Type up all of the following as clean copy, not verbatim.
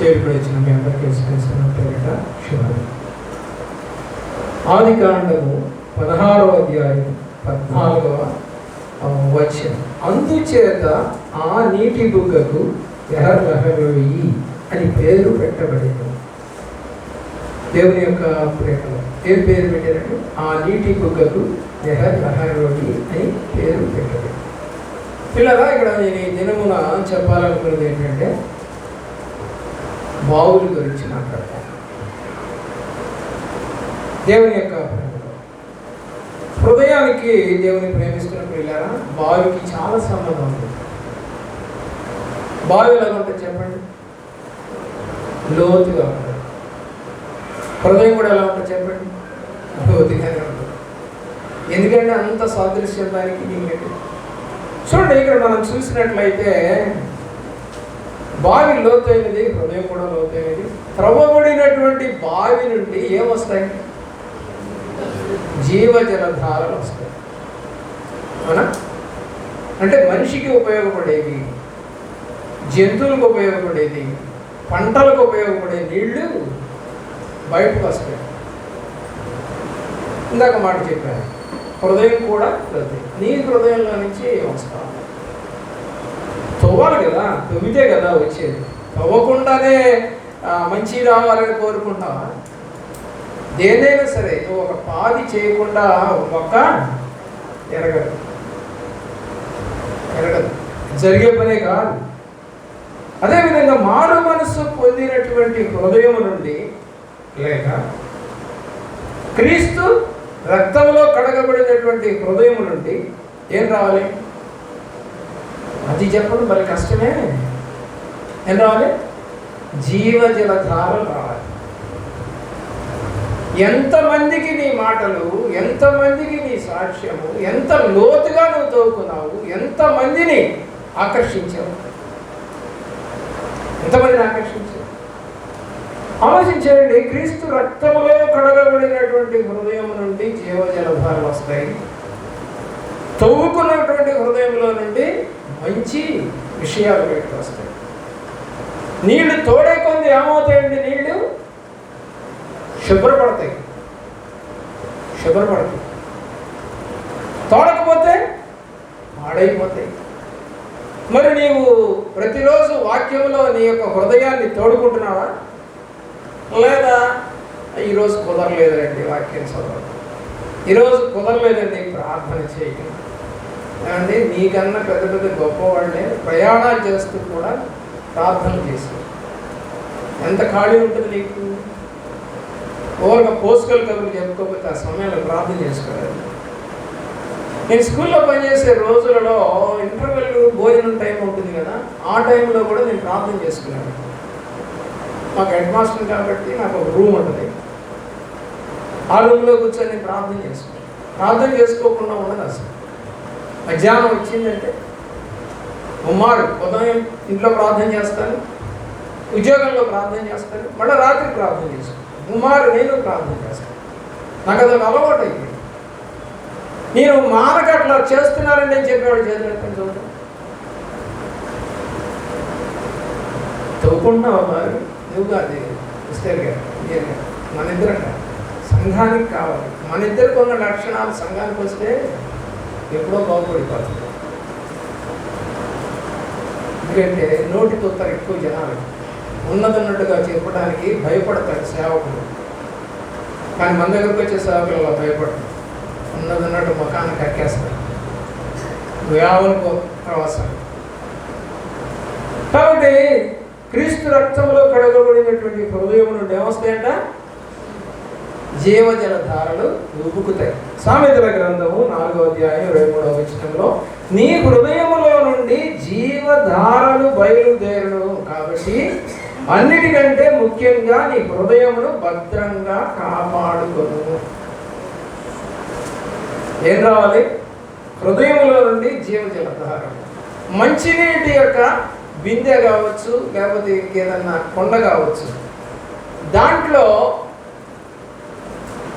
చేరుకొచ్చిన మీ అందరికీ యేసుక్రీస్తు పేరిట శుభాలు. ఆదికాండము 16వ అధ్యాయం 14వ వచనం. అందుచేత ఆ నీటి బుగ్గకు యెహోవా అని పేరు పెట్టబడింది. దేవుని యొక్క ప్రేమలో ఏం పేరు పెట్టారంటే ఆ నీటి బుగ్గకు యెహోవా అని పేరు పెట్టబడింది. పిల్లగా ఇక్కడ నేను ఈ దినమున చెప్పాలనుకున్నది ఏంటంటే బావుల గురించి మాట్లాడతాను. దేవుని యొక్క ప్రేమలో హృదయానికి దేవుని ప్రేమిస్తున్న పిల్లరా బావికి చాలా సంబంధం ఉంటుంది. బావి ఎలా ఉంటుంది చెప్పండి? లోతుగా ఉంటుంది. హృదయం కూడా ఎలా ఉంటుంది చెప్పండి? లోతుగానే ఉంటుంది. ఎందుకంటే అంత సాదృశ్యం దానికి నీకు చూడండి. ఇక్కడ మనం చూసినట్లయితే బావి లోతైనది, హృదయం కూడా లోతైనది. త్రవ్వబడినటువంటి బావి నుండి ఏమొస్తాయి? జీవజలధారలు వస్తాయి. అవునా? అంటే మనిషికి ఉపయోగపడేది, జంతువులకు ఉపయోగపడేది, పంటలకు ఉపయోగపడే నీళ్లు బయటకు వస్తాయి. ఇందాక మాట చెప్పాను, హృదయం కూడా లోతైనది. నీ హృదయంలో నుంచి వస్తావు. తవ్వాలి కదా, తవ్వితే కదా వచ్చేది. తవ్వకుండానే మంచి రావాలని కోరుకుంటావా? దేనైనా సరే నువ్వు ఒక పాది చేయకుండా మొక్క ఎరగదు, జరిగే పనే కాదు. అదేవిధంగా మారు మనస్సు పొందినటువంటి హృదయం నుండి లేక క్రీస్తు రక్తంలో కడగబడినటువంటి హృదయం నుండి ఏం రావాలి? అది చెప్పడం మరి కష్టమే. ఏం రావాలి? జీవజలధారలు రావాలి. ఎంతమందికి నీ మాటలు, ఎంతమందికి నీ సాక్ష్యము, ఎంత లోతుగా నువ్వు తవ్వుకున్నావు, ఎంతమందిని ఆకర్షించావు, ఎంతమందిని ఆకర్షించావు ఆలోచించండి. క్రీస్తు రక్తములో కడగబడినటువంటి హృదయం నుండి జీవజలధారలు వస్తాయి. తవ్వుకున్నటువంటి హృదయంలో నుండి మంచి విషయాలు బయటకు వస్తాయి. నీళ్లు తోడే కొంది ఏమవుతాయండి? నీళ్లు శుభ్రపడతాయి. తోడకపోతే పాడైపోతాయి. మరి నీవు ప్రతిరోజు వాక్యంలో నీ యొక్క హృదయాన్ని తోడుకుంటున్నావా? లేదా ఈరోజు కుదరలేదండి వాక్యం చదవడం, ఈరోజు కుదరలేదండి ప్రార్థన చేయటం. ఏమండి, నీకన్నా పెద్ద పెద్ద గొప్పవాళ్ళే ప్రయాణాలు చేస్తూ కూడా ప్రార్థన చేశారు. ఎంత ఖాళీ ఉంటుంది నీకు? ఓవర్గా పోస్కల్ కబుర్లు చెప్పుకోకపోతే ఆ సమయంలో ప్రార్థన చేసుకోలేదు. నేను స్కూల్లో పనిచేసే రోజులలో ఇంటర్వెల్ భోజనం టైం ఉంటుంది కదా, ఆ టైంలో కూడా నేను ప్రార్థన చేసుకున్నాను. మాకు హెడ్ మాస్టర్ కాబట్టి నాకు ఒక రూమ్ ఉంటుంది. ఆ రూమ్లో కూర్చొని ప్రార్థన చేసుకున్నాను. ప్రార్థన చేసుకోకుండా ఉండదు అసలు. మధ్యాహ్నం వచ్చిందంటే ఉదయం ఇంట్లో ప్రార్థన చేస్తాను, ఉద్యోగంలో ప్రార్థన చేస్తాను, మళ్ళీ రాత్రి ప్రార్థన చేసుకుంటాను. నేను ప్రార్థన చేస్తాను. నాకు అదొక అలవాటు అయిపోయింది. నేను మానక అట్లా చేస్తున్నానండి అని చెప్పేవాడు చేతులు చూడండి. తవ్వుకుంటున్నావా మరి? నువ్వు కాదు మిస్టర్ గారు, మన ఇద్దరంట సంఘానికి కావాలి. మన ఇద్దరికి ఉన్న లక్షణాలు సంఘానికి వస్తే ఎప్పుడో బాగుపడిపోతుంది. ఎందుకంటే నోటితో ఎక్కువ జనాలు ఉన్నదన్నట్టుగా చెప్పడానికి భయపడతాడు సేవకుడు. కానీ మన దగ్గరకు వచ్చే సేవకులు అలా భయపడతాడు. ఉన్నదన్నట్టు ముఖాన్ని కక్కేస్తాడు, వేవనుకో ప్రవాసాలు. కాబట్టి క్రీస్తు రక్తంలో కడగబడినటువంటి హృదయం నుండి ఏమొస్తాయంట? జీవజలధారలు ఉబుకుతాయి. సామెతల గ్రంథము 4వ అధ్యాయం 23వ వచనంలో నీ హృదయములో నుండి జీవధారలు బయలుదేరును కాబట్టి అన్నిటికంటే ముఖ్యంగా నీ హృదయమును భద్రంగా కాపాడుకొను. ఏం రావాలి? హృదయములో నుండి జీవజలధారలు. మంచినీటి యొక్క బిందె కావచ్చు, లేకపోతే ఏదన్నా కొండ కావచ్చు, దాంట్లో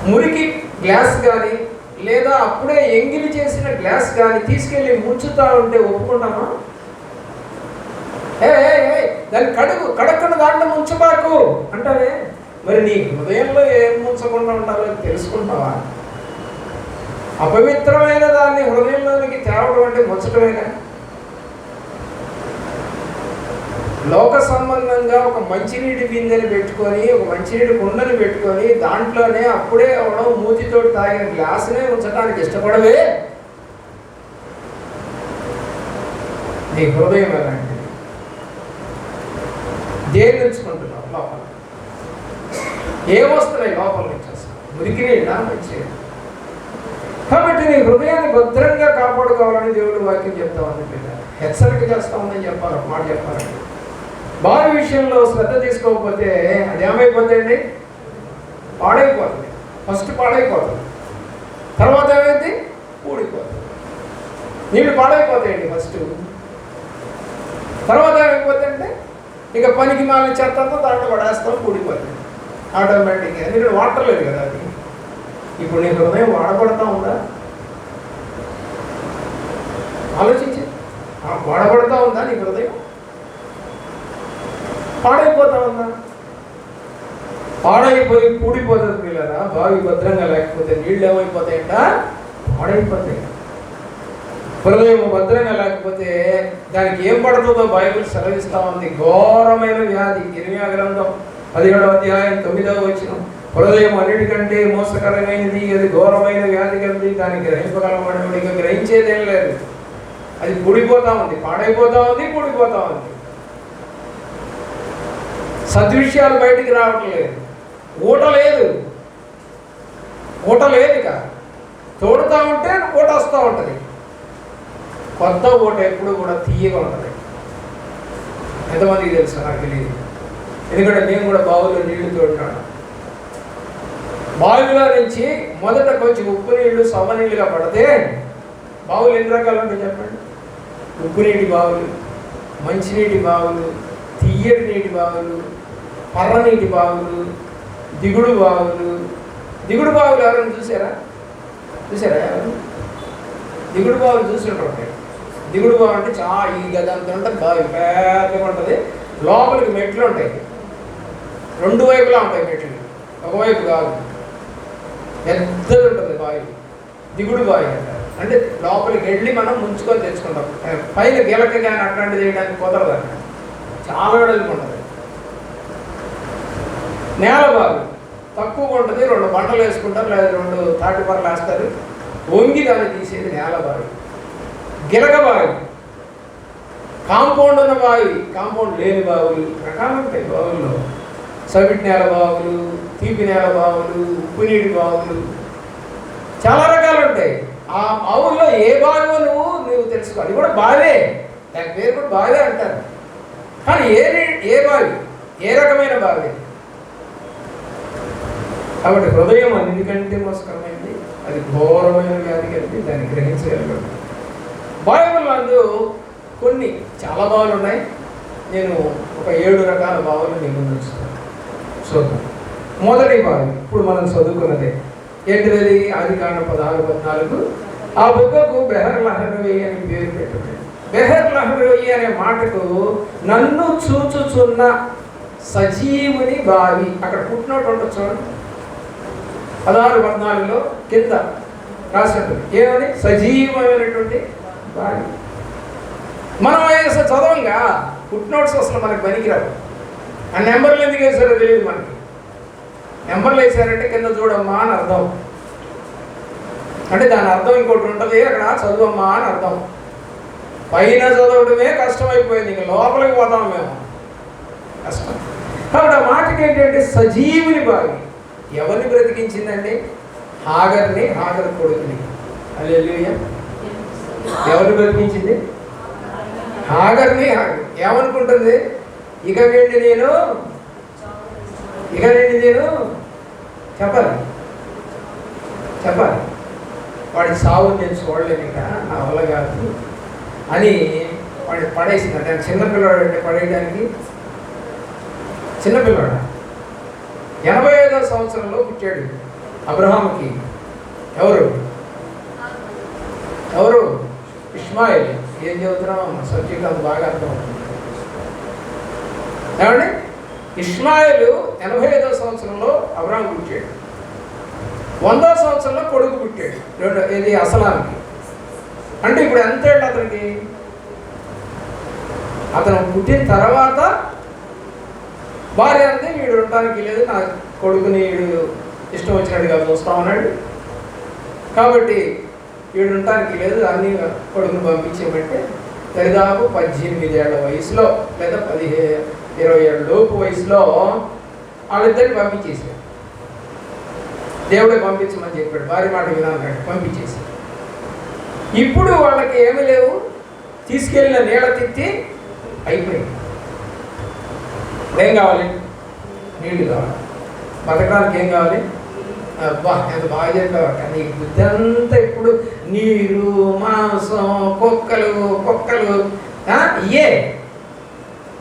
మురికి గ్లాస్ కానీ లేదా అప్పుడే ఎంగిలి చేసిన గ్లాస్ కానీ తీసుకెళ్ళి ముంచుతా ఉంటే ఒప్పుకుంటామా? దాన్ని కడక్కున్న దాంట్లో ముంచబాకు అంటానే. మరి నీ హృదయంలో ఏం ముంచకుండా ఉండాలో తెలుసుకుంటావా? అపవిత్రమైన దాన్ని హృదయంలోనికి తేవడం అంటే ముంచటమేగా. లోక సంబంధంగా ఒక మంచినీటి బిందెని పెట్టుకొని, ఒక మంచినీటి కుండని పెట్టుకొని దాంట్లోనే అప్పుడే అవడం మూతితో తాగిన గ్లాసునే ఉంచడానికి ఇష్టపడవే. నీ హృదయం ఎలాంటిది? దేన్ని ఉంచుకుంటున్నావు లోపల? ఏమొస్తున్నాయి లోపల నుంచి? అసలు మురికి నీళ్ళ మంచి. కాబట్టి నీ హృదయాన్ని భద్రంగా కాపాడుకోవాలని దేవుడు వాక్యం చెప్తా ఉంది. పిల్ల హెచ్చరిక చేస్తా ఉందని చెప్పాలి, ఒక మాట చెప్పాలండి. బావి విషయంలో శ్రద్ధ తీసుకోకపోతే అది ఏమైపోతాయండి? పాడైపోతుంది. ఫస్ట్ పాడైపోతుంది, తర్వాత ఏమైంది? ఊడిపోతుంది. నీళ్ళు పాడైపోతాయండి ఫస్ట్, తర్వాత ఏమైపోతాయంటే ఇక పనికి మాలిన చెత్తంతా దాంట్లో పడేస్తాం, ఊడిపోతుంది ఆటోమేటిక్గా. ఎందుకంటే వాటర్ లేదు కదా అది. ఇప్పుడు నీ హృదయం వాడబడతా ఉందా? ఆలోచించి. వాడబడతా ఉందా నీ హృదయం? పాడైపోతా ఉందా? పాడైపోయి కూడిపోతుంది పిల్లరా. బావి భద్రంగా లేకపోతే నీళ్ళు ఏమైపోతాయంట? పాడైపోతాయి. హృదయం భద్రంగా లేకపోతే దానికి ఏం పడుతుందో బైబిల్ సెలవిస్తా ఉంది. ఘోరమైన వ్యాధి. ఇర్మియా గ్రంథం 17వ అధ్యాయం 9వ వచనం. హృదయం అన్నిటికంటే మోసకరమైనది, అది ఘోరమైన వ్యాధి కలిగి దాన్ని గ్రహింపగలవాడు ఇక గ్రహించేదేం లేదు. అది కూడిపోతా ఉంది, పాడైపోతా ఉంది, కూడిపోతా ఉంది. సద్విషయాలు బయటికి రావటం లేదు. ఊట లేదు, ఊట లేదు. ఇక తోడుతూ ఉంటే ఊట వస్తూ ఉంటుంది. కొత్త ఊట ఎప్పుడు కూడా తీయగా ఉంటుంది. ఎంతమందికి తెలుసు? నాకు తెలియదు. ఎందుకంటే నేను కూడా బావిలో నీళ్లు తోడుతాను. బావిలో నుంచి మొదట కొంచెం ఉప్పు నీళ్లు సవ నీళ్ళుగా పడితే బావులు ఎన్ని రకాలు ఉంటాయి చెప్పండి? ఉప్పు నీటి బావులు, మంచినీటి బావులు, తీయటి నీటి బావులు, పర్ర నీటి బావులు, దిగుడు బావులు. దిగుడు బావులు ఎవరైనా చూసారా? ఎవరు దిగుడు బావులు చూసి ఉంటారు? దిగుడు బావి అంటే ఈ గదంతా ఉంటుంది. బావి పెద్దగా ఉంటుంది. లోపలికి మెట్లు ఉంటాయి, రెండు వైపులా ఉంటాయి మెట్లు, ఒకవైపు కాదు. పెద్దది ఉంటుంది బావి. దిగుడు బావి అంటారు. అంటే లోపలికి వెళ్ళి మనం ముంచుకొని తెచ్చుకుంటాం. పైన గిలక కానీ అట్లాంటిది చేయడానికి కుదరదు అక్కడ, చాలా వెడల్పు ఉంటుంది. నేల బావి తక్కువగా ఉంటుంది. 2 బండలు వేసుకుంటారు, లేదా 2 తాటిపరలు వేస్తారు. వంగి దాన్ని తీసేది నేల బావి. గిలక బావి, కాంపౌండ్ ఉన్న బావి, కాంపౌండ్ లేని బావులు రకాలు ఉంటాయి. బావుల్లో సవిటి నేల బావులు, తీపి నేల బావులు, ఉప్పు నీటి బావులు, చాలా రకాలు ఉంటాయి. ఆ బావుల్లో ఏ బావో నువ్వు తెలుసుకో. అది కూడా బావే, దాని పేరు కూడా బావే అంటారు. కానీ ఏ బావి, ఏ రకమైన బావి? కాబట్టి హృదయం అన్నిటికంటే మోసకరమైంది, అది ఘోరమైన వ్యాధి కలిపి దాన్ని గ్రహించగలగదు. బైబిల్ నందు కొన్ని చాలా బావులు ఉన్నాయి. నేను ఒక 7 రకాల బావులు నేను ముందుస్తాను. చూద్దాం. మొదటి బావి ఇప్పుడు మనం చదువుకున్నదే. ఏంటిది? ఆదికాండం 16-14. ఆ బుక్కకు బెహర్ లహరవయ్యి అని పేరు పెట్టండి. బెహర్ లహరవయ్యి అనే మాటకు నన్ను చూచుచున్న సజీవుని బావి. అక్కడ పుట్టినట్టు ఉంటుంది చూడండి. 16-14లో కింద రాసినట్టు ఏమని? సజీవమైనటువంటి బావి. మనం వేసే చదవంగా ఫుట్ నోట్స్ అసలు మనకి పనికిరావు. ఆ నెంబర్లు ఎందుకు వేసారో తెలియదు మనకి. నెంబర్లు వేసారంటే కింద చూడమ్మా అని అర్థం. అంటే దాని అర్థం ఇంకోటి ఉంటుంది, అక్కడ చదువమ్మా అని అర్థం. పైన చదవడమే కష్టమైపోయింది, ఇంక లోపలికి పోతాం మేము, కష్టం. కాబట్టి ఆ మాటకి ఏంటంటే సజీవుని బావి. ఎవరిని బ్రతికించిందండి? హాగర్ని, హాగర్ కొడుకుని. హల్లెలూయా. ఎవరిని బ్రతికించింది? హాగర్ని. ఏమనుకుంటుంది? ఇక నుండి నేను చెప్పాలి వాడి సావు నేను చూడలేను, ఇక నా వల్ల కాదు అని వాడిని పడేసింది. అంటే చిన్నపిల్లవాడు అంటే పడేయడానికి చిన్నపిల్లవాడు. 85వ సంవత్సరంలో పుట్టాడు అబ్రహాముకి. ఎవరు? ఇష్మాయిల్. ఏం చదువుతున్నామమ్మా? సబ్జెక్ట్ అంత బాగా అర్థమవుతుంది. ఏమండి, ఇష్మాయేలు 85వ సంవత్సరంలో అబ్రాహాం పుట్టాడు. 100వ సంవత్సరంలో కొడుకు పుట్టాడు. ఇది అసలానికి. అంటే ఇప్పుడు ఎంతేళ్ళు అతనికి? అతను పుట్టిన తర్వాత భార్య అంతే, వీడు ఉండటానికి లేదు, నా కొడుకుని వీడు ఇష్టం వచ్చినట్టుగా చూస్తామన్నాడు కాబట్టి వీడు ఉండటానికి లేదు, అన్ని కొడుకుని పంపించేయమంటే దరిదాపు 18 ఏళ్ల వయసులో లేదా 20 ఏళ్ళ లోపు వయసులో వాళ్ళిద్దరిని పంపించేసాడు. దేవుడే పంపించమని చెప్పాడు, భార్య మాట వినాలన్నాడు, పంపించేసాడు. ఇప్పుడు వాళ్ళకి ఏమీ లేవు, తీసుకెళ్ళిన నీళ్ళ తిత్తి అయిపోయింది. ఏం కావాలి? నీళ్లు కావాలి. బతకడానికి ఏం కావాలి? అబ్బా ఎంత బాగా చెప్పావు, కానీ బుద్ధి అంతా ఇప్పుడు నీరు, మాంసం, కుక్కలు ఇయే.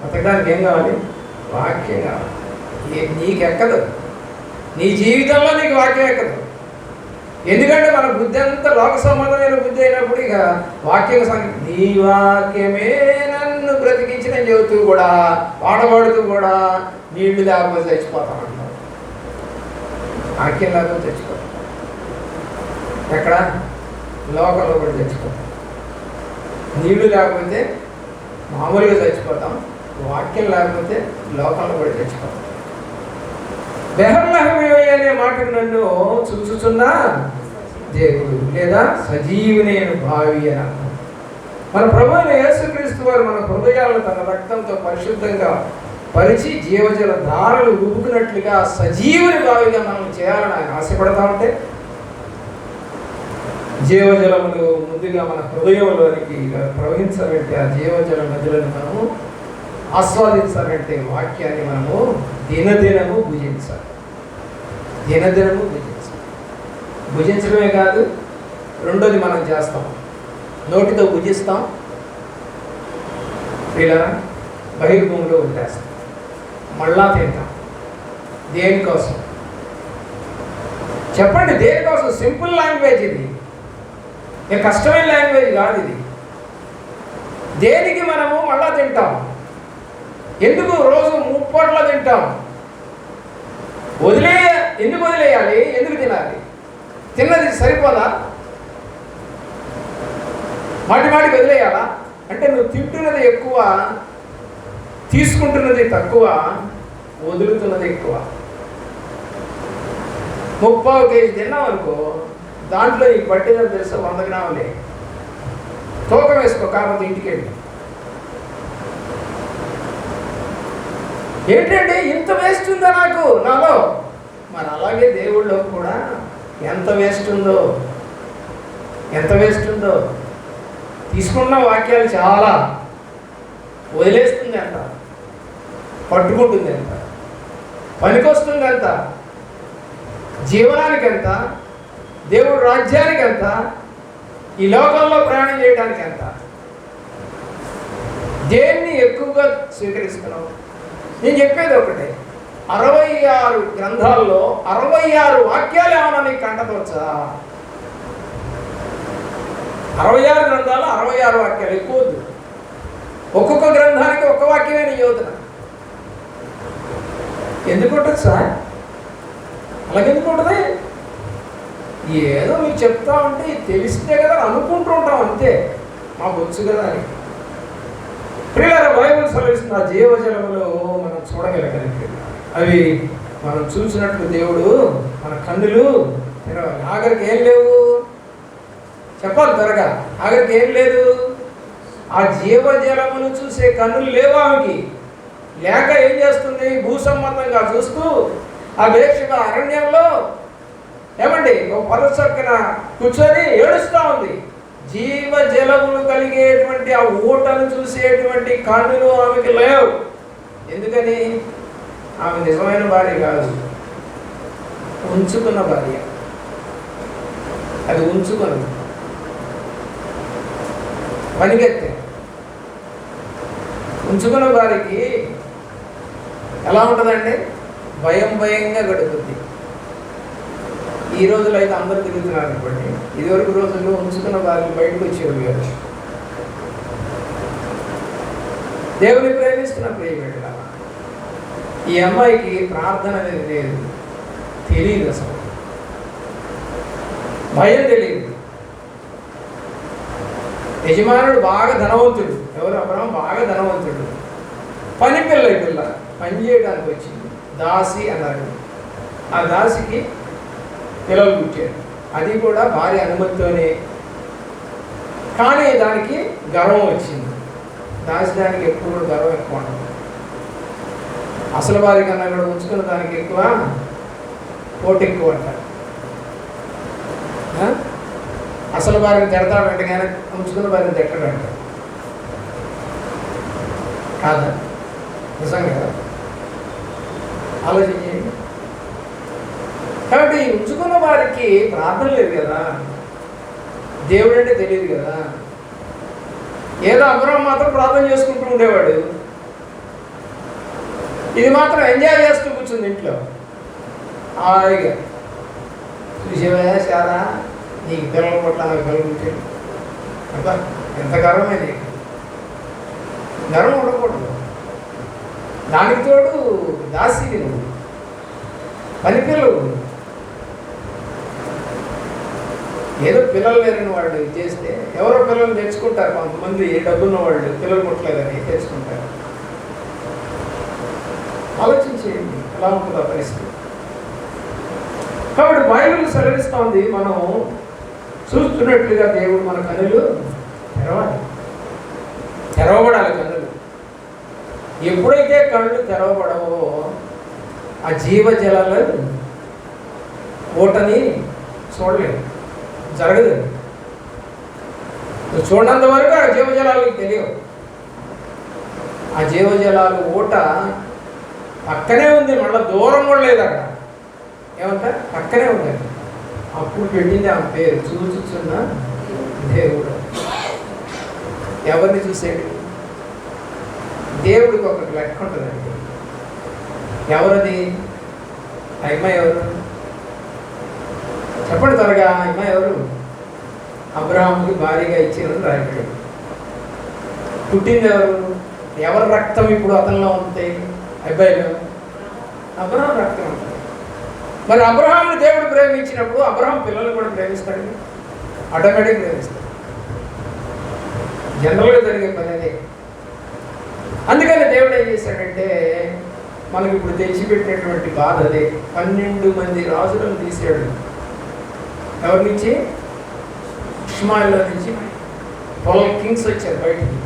బతకడానికి ఏం కావాలి? వాక్యం కావాలి. నీకెక్కదు, నీ జీవితంలో నీకు వాక్యం ఎక్కదు. ఎందుకంటే మన బుద్ధి అంతా లోక సంబంధమైన బుద్ధి అయినప్పుడు ఇక వాక్యం సంగతి, నీ వాక్యమే నన్ను బ్రతికించిన చెబుతూ కూడా పాడబడుతూ కూడా నీళ్లు లేకపోతే చచ్చిపోతామంటారు. వాక్యం లేకపోతే చచ్చిపోతాం. ఎక్కడ? లోకంలో కూడా చచ్చిపోతాం. నీళ్లు లేకపోతే మామూలుగా చచ్చిపోతాం, వాక్యం లేకపోతే లోకంలో కూడా చచ్చిపోతాం. బెహర్లహమే అనే మాటకు నన్ను చూచుచున్నా దేవుడు లేదా సజీవునైన భావి అని అర్థం. మన ప్రభు అయిన యేసుక్రీస్తు వారు మన హృదయాలను తన రక్తంతో పరిశుద్ధంగా పరిచి జీవజల ధారలు ఉబుకున్నట్లుగా సజీవుని భావిగా మనం చేయాలని ఆయన ఆశపడతా ఉంటే, జీవజలములు ముందుగా మన హృదయంలోనికి ప్రవహించాలంటే, ఆ జీవజల నదులను మనము ఆస్వాదించాలంటే వాక్యాన్ని మనము దినదినము భుజించాలి. దినదినము భుజించాలి. భుజించడమే కాదు, రెండోది మనం చేస్తాం, నోటితో భుజిస్తాం, ఇలా బహిర్భూమిలో వదిలేస్తాం, మళ్ళా తింటాం. దేనికోసం చెప్పండి? దేనికోసం? సింపుల్ లాంగ్వేజ్ ఇది, ఇక కష్టమైన లాంగ్వేజ్ కాదు ఇది. దేనికి మనము మళ్ళా తింటాం? ఎందుకు రోజు 3 పూటలా తింటాం? ఎందుకు వదిలేయాలి? ఎందుకు తినాలి? తిన్నది సరిపోదా? మాటికి వదిలేయాలా? అంటే నువ్వు తింటున్నది ఎక్కువ, తీసుకుంటున్నది తక్కువ, వదులుతున్నది ఎక్కువ. 30 కేజీ తిన్నావు అనుకో, దాంట్లో నీకు పట్టేదని తెలుసు 100 గ్రాములే. తూకం వేసుకో, కాకపోతే ఇంటికి వెళ్ళి. ఏంటంటే ఇంత వేస్ట్ ఉందా నాలో? మరి అలాగే దేవుళ్ళో కూడా ఎంత వేస్ట్ ఉందో తీసుకున్న వాక్యాలు చాలా, వదిలేస్తుంది అంత, పట్టుకుంటుంది ఎంత, పనికొస్తుంది ఎంత, జీవనానికి ఎంత, దేవుడు రాజ్యానికి ఎంత, ఈ లోకంలో ప్రయాణం చేయడానికి ఎంత. దేన్ని ఎక్కువగా స్వీకరిస్తున్నావు? నేను చెప్పేది ఒకటే, 66 గ్రంథాల్లో 66 వాక్యాలు ఏమన్నా నీకు కంటపరచా? 66 గ్రంథాలు 66 వాక్యాలు, ఎక్కువ వద్దు. ఒక్కొక్క గ్రంథానికి ఒక్క వాక్యమే నీ యోధన. ఎందుకు ఉంటుంది సార్? అలాగెందుకు ఉంటుంది? ఏదో మీరు చెప్తా ఉంటే తెలిస్తే కదా అనుకుంటూ ఉంటాం, అంతే, మాకు వచ్చు కదా అని. ప్రియులారా, బైబిల్ సెలవిస్తున్న ఆ జీవజలములు మనం చూడగలగలిగి, అవి మనం చూసినట్లు దేవుడు మన కన్నులు తెరవాలి. ఆఖరికి ఏం లేవు చెప్పాలి త్వరగా. ఆఖరికి ఏం లేదు? ఆ జీవజలమును చూసే కన్నులు లేవు ఆమెకి. లేక ఏం చేస్తుంది? భూసంబంధంగా చూస్తూ ఆ వేక్షగా అరణ్యంలో ఏమండి ఒక పరచక్కన కూర్చొని ఏడుస్తూ ఉంది. జీవజలములు కలిగేటువంటి ఆ ఊటను చూసేటువంటి కన్నులు ఆమెకి లేవు. ఎందుకని? ఆమె నిజమైన భార్య కాదు, ఉంచుకున్న భార్య. అది ఉంచుకున్నది, పనికెత్తే. ఉంచుకున్న భార్యకి ఎలా ఉంటుందండి? భయంగా గడుపుద్ది. ఈ రోజులు అయితే అందరూ తిరుగుతున్నారు అనుకోండి, ఇదివరకు రోజుల్లో ఉంచుకున్న వారిని బయటకు వచ్చేవారు కాదు. దేవుని ప్రేమిస్తున్న ప్రియమేట ఈ అమ్మాయికి ప్రార్థన అనేది లేదు, తెలియదు, అసలు భయం తెలియదు. యజమానుడు బాగా ధనవంతుడు, ఎవరు? అబ్రహాం బాగా ధనవంతుడు. పని పిల్ల పని చేయడానికి వచ్చింది, దాసి అన్నారు. ఆ దాసికి పిల్లలు పుట్టారు, అది కూడా భార్య అనుమతితోనే. కానీ దానికి గర్వం వచ్చింది. దాసి దానికి ఎప్పుడు కూడా గర్వం ఎక్కువ ఉంటుంది. అసలు భార్య కన్నా కూడా ఉంచుకున్న దానికి ఎక్కువ పోటీ ఎక్కువ అంటారు. అసలు భార్యను తిడతాడంటే కానీ ఉంచుకున్న భార్యను తిట్టడంట కాదా? నిజం కదా? ఆలోచించండి. కాబట్టి ఉంచుకున్న వారికి ప్రార్థన లేదు కదా, దేవుడు అంటే తెలియదు కదా. ఏదో అబ్రహాం మాత్రం ప్రార్థన చేసుకుంటూ ఉండేవాడు, ఇది మాత్రం ఎంజాయ్ చేస్తూ కూర్చుంది ఇంట్లో హాయిగా. చూసేవా సారా, నీకు పిల్లలు పట్ల నాకు పిల్లలు పుట్టాడు అబ్బా, ఎంత గర్వమే నీకు. గర్వం ఉండకూడదు. దానికి తోడు దాసికి నువ్వు, పని పిల్లలు. ఏదో పిల్లలు లేరని వాళ్ళు చేస్తే ఎవరో పిల్లలు తెచ్చుకుంటారు. కొంతమంది డబ్బున్న వాళ్ళు పిల్లలు పుట్టలేదని తెచ్చుకుంటారు. ఆలోచించేయండి ఎలా ఉంటుందో పరిస్థితి. కాబట్టి బైబిల్ సెలవిస్తోంది, మనం చూస్తున్నట్లుగా దేవుడు మన కన్నులు తెరవబడాలి. కన్నులు ఎప్పుడైతే కళ్ళు తెరవబడవో ఆ జీవజలాలు ఓటని చూడలేదు, జరగదు. నువ్వు చూడనంత వరకు ఆ జీవజలాలకు తెలియవు. ఆ జీవజలాలు ఓట పక్కనే ఉంది, మళ్ళీ దూరం కూడా లేదు అక్కడ. ఏమంట? పక్కనే ఉంది. అప్పుడు పెట్టింది ఆమె పేరు, చూచుచున్న దేవుడు. ఎవరిని చూసాడు? దేవుడికి ఒక లెక్క ఉంటుందండి. ఎవరది? ఆ అమ్మాయి ఎవరు? చెప్పండి త్వరగా. ఆ అమ్మాయి ఎవరు? అబ్రహాముకి భార్యగా ఇచ్చిందని రాయబడి. పుట్టింది ఎవరు? ఎవరి రక్తం ఇప్పుడు అతనిలో ఉంది? అబ్బాయిలో అబ్రహాం రక్తం ఉంటుంది. మరి అబ్రహాంని దేవుడు ప్రేమించినప్పుడు అబ్రహాం పిల్లల్ని కూడా ప్రేమిస్తాడు, ఆటోమేటిక్ ప్రేమిస్తాడు. జనరల్గా జరిగే పని అదే. అందుకని దేవుడు ఏం చేశాడంటే, మనకి ఇప్పుడు తెచ్చిపెట్టినటువంటి బాధ అదే. 12 మంది రాజులను తీసాడు. ఎవరి నుంచి? ఇష్మాయిల్లో నుంచి 12 కింగ్స్ వచ్చారు బయటికి.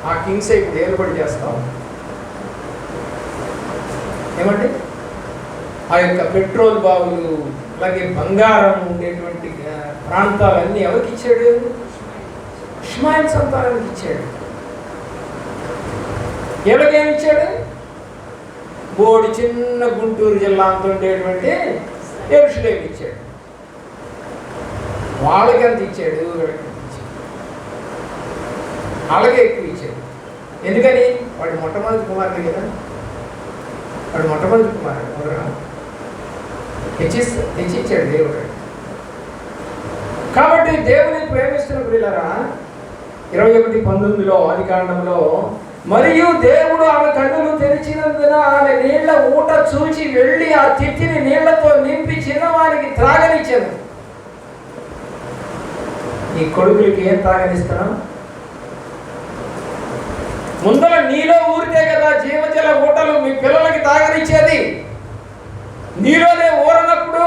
ఆ కింగ్స్ ఇప్పుడు ఏర్పాటు చేస్తాం. ఏమండి? ఆ యొక్క పెట్రోల్ బావులు, అలాగే బంగారం ఉండేటువంటి ప్రాంతాలన్నీ ఎవరికి ఇచ్చాడు? ఇష్మాయిల్ సంతానానికి ఇచ్చాడు. ఎవరికేమి ఇచ్చాడు? బోడి చిన్న గుంటూరు జిల్లా అంత ఉండేటువంటి యెరూషలేము ఇచ్చాడు. వాళ్ళకి ఎంత ఇచ్చాడు? వాళ్ళకే ఎక్కువ ఇచ్చాడు. ఎందుకని? వాడు మొట్టమొదటి కుమారుడు కదా, వాడు మొట్టమొదటి కుమారుడు. తెచ్చిచ్చాడు దేవుడు. కాబట్టి దేవుని ప్రేమిస్తున్న ప్రియులారా, 21:19 ఆదికాండంలో, మరియు దేవుడు ఆమె కన్నులు తెరిచినందున ఆమె నీళ్ల ఊట చూచి వెళ్ళి ఆ తిత్తిని నీళ్లతో నింపి చిన్నవానికి త్రాగనిచ్చాను. నీ కొడుకులకి ఏం త్రాగనిస్తున్నాం? ముందర నీలో ఊరితే కదా జీవజల ఊటలు మీ పిల్లలకి తాగనిచ్చేది. నీలోనే ఊరనప్పుడు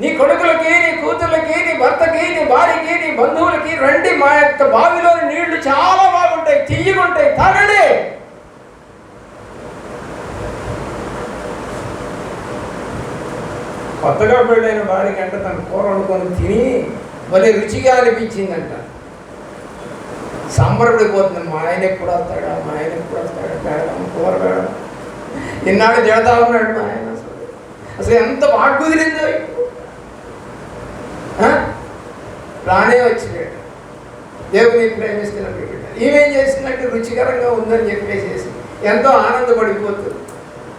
నీ కొడుకులకి, నీ కూతుర్లకి, నీ భర్తకి, నీ భార్యకి, నీ బంధువులకి, రండి మా యొక్క బావిలోని నీళ్లు చాలా బాగుంటాయి, తియ్యగుంటాయి, తాగండి. కొత్తగా పెళ్ళైన భార్యకి అంటే తన కూర వండుకొని తిని భలే రుచిగా అనిపించిందంట. సంబరపడిపోతుంది. మా ఆయన ఎప్పుడు వస్తాడా, మా ఆయన ఎప్పుడు వస్తాడా, పేడం కూర పేడం ఇన్నాడు తిడతా ఉన్నాడు మా ఆయన. అసలు ఎంత బాగా కుదిరిందో. రానే వచ్చినాడు. దేవుని ప్రేమిస్తున్న బిడ్డ ఈమెం చేసిందంటే రుచికరంగా ఉందని చెప్పేసేసి ఎంతో ఆనందపడిపోతుంది.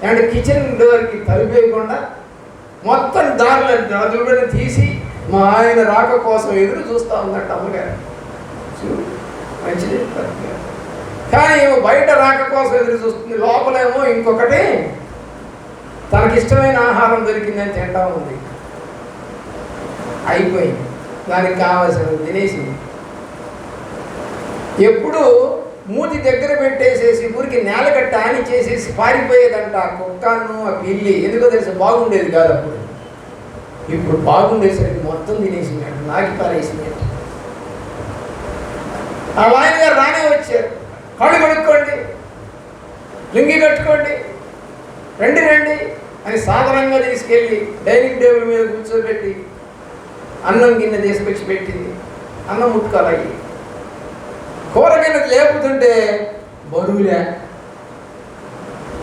అంటే కిచెన్ డోర్కి తలుపేయకుండా మొత్తం దారులను తీసి మా ఆయన రాక కోసం ఎదురు చూస్తూ ఉందంట అమ్మగారు. చూడు మంచిది. కానీ ఏమో బయట రాక కోసం ఎదురు చూస్తుంది, లోపలేమో ఇంకొకటి తనకిష్టమైన ఆహారం దొరికిందని తింటా ఉంది. అయిపోయింది, దానికి కావాల్సినది తినేసింది. ఎప్పుడు మూతి దగ్గర పెట్టేసేసి ఊరికి నేలగట్ట ఆని చేసేసి పారిపోయేదంట ఆ కుక్కను ఆ పిల్లి. ఎందుకో తెలిసి బాగుండేది కాదు అప్పుడు. ఇప్పుడు బాగుండేసరికి మొత్తం తినేసిందంట, నాకి పారేసిందంట. ఆ ఆయన గారు రానే వచ్చారు. కాళ్ళు కడుక్కోండి, లుంగి కట్టుకోండి, రండి రండి అని సాధారణంగా తీసుకెళ్ళి డైనింగ్ టేబుల్ మీద కూర్చోబెట్టి అన్నం గిన్నె తీసుకొచ్చి పెట్టింది. అన్నం ముట్టుకోవాలి. కూర గిన్నె లేపుతుంటే బరువులే,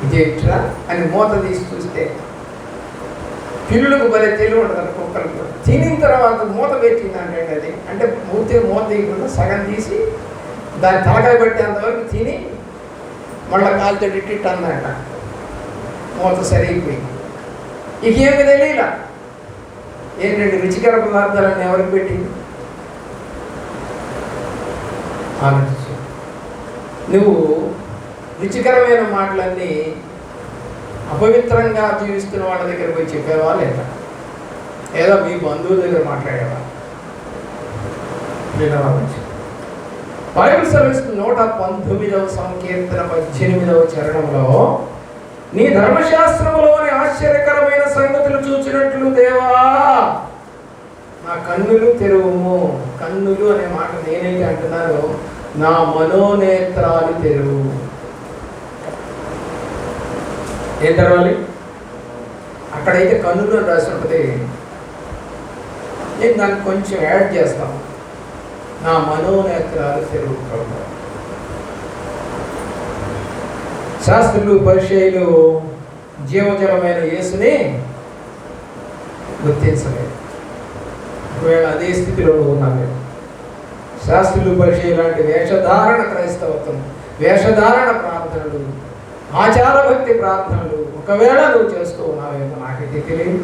ఇదేట్రా అని మూత తీసి చూస్తే పిల్లులకు భలే తెలివి ఉంటుంది కుక్కలు కూడా. తినిన తర్వాత మూత పెట్టిందంటే అది అంటే మూత తీయకుండా సగం తీసి దాన్ని తలకాయ పెట్టేంతవరకు తిని మళ్ళీ కాలుతో ఇట్టిట్టు అందంట. మూత సరిగిపోయింది. ఇకేమి తెలియలా. ఏంటంటే రుచికర పదార్థాలన్నీ ఎవరికి పెట్టింది? ఆలోచించు. నువ్వు రుచికరమైన మాటలన్నీ అపవిత్రంగా జీవిస్తున్న వాళ్ళ దగ్గర పోయి చెప్పేవా లేదా? ఏదో మీ బంధువుల దగ్గర మాట్లాడేవా? బైబిల్ సెలవిస్తున్న 119వ సంకీర్తన 18వ చరణంలో, నీ ధర్మశాస్త్రములోని ఆశ్చర్యకరమైన సంగతులు చూచినట్లు దేవా నా కన్నులు తెరువుము. కన్నులు అనే మాట నేనైతే అంటున్నాను, నా మనోనేత్రాలు తెరువు. ఏం తెరవాలి? అక్కడైతే కన్నులు అని రాసి ఉంటుంది, నేను దాన్ని కొంచెం యాడ్ చేస్తాను, నా మనోనేత్రాలు తెరువు ప్రభు. శాస్త్రులు పరిచయులు జీవజలమైన యేసుని గుర్తించలేదు. ఒకవేళ అదే స్థితిలో ఉన్నాను. శాస్త్రులు పరిచయం లాంటి వేషధారణ క్రైస్తవత్వం, వేషధారణ ప్రార్థనలు, ఆచార భక్తి ప్రార్థనలు ఒకవేళ నువ్వు చేస్తూ ఉన్నావేమో నాకైతే తెలియదు,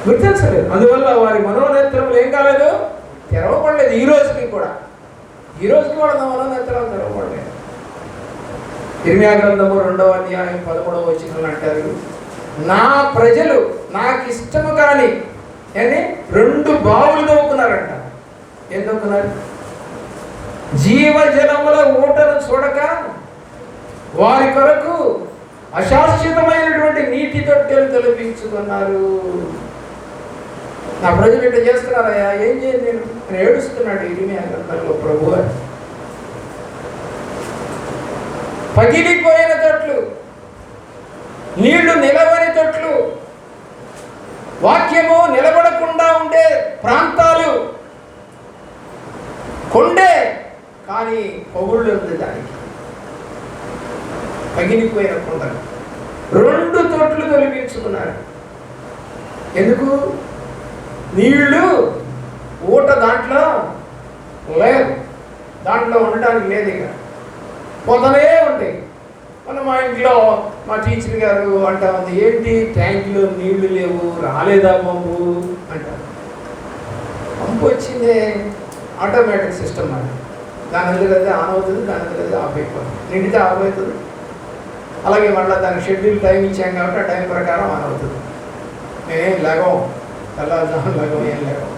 గుర్తించలేదు. అందువల్ల వారి మనోనేత్రములు ఏం కాలేదు? తెరవబడలేదు. ఈ రోజుకి కూడా నా మనోనేత్రాలు తెరవబడలేదు. ఇర్మియా గ్రంథము 2వ అధ్యాయం 13వ వచనం అంటారు, నా ప్రజలు నాకు ఇష్టము కాని అని 2 బావులు తవ్వుకున్నారంట. ఏం తవ్వుకున్నారు? జీవజలముల ఊటను చూడక వారి కొరకు అశాశ్వతమైనటువంటి నీటి తొట్టెలు తొలగించుకున్నారు. నా ప్రజలు ఇట్లా చేస్తున్నారయ్యా, ఏం చేయండి నేను అని ఏడుస్తున్నాడు ఇర్మియా గ్రంథంలో ప్రభు. పగిలిపోయిన తొట్లు, నీళ్లు నిలవని తొట్లు, వాక్యము నిలబడకుండా ఉండే ప్రాంతాలు, కొండే కానీ పొగుళ్ళు ఉంది దానికి. పగిలిపోయిన కొండలు 2 తొట్లు తొలగించుకున్నారు. ఎందుకు? నీళ్లు ఊట దాంట్లో లేదు, దాంట్లో ఉండడానికి లేదు, ఇక పోతనే ఉంటాయి. మా ఇంట్లో మా టీచర్ గారు అంటా ఉంది, ఏంటి ట్యాంక్లో నీళ్లు లేవు, రాలేదా పంపు అంటారు. పంపు వచ్చిందే, ఆటోమేటిక్ సిస్టమ్ అది. దాని ఎందుకైతే ఆన్ అవుతుంది, దాని ఎందుకైతే ఆఫ్ అయిపోతుంది. నిండితే ఆఫ్ అవుతుంది. అలాగే మళ్ళీ దానికి షెడ్యూల్ టైం ఇచ్చాం కాబట్టి ఆ టైం ప్రకారం ఆన్ అవుతుంది. మేమేం లేగం, తెల్లవారుజాము లేగం, ఏం లేగం.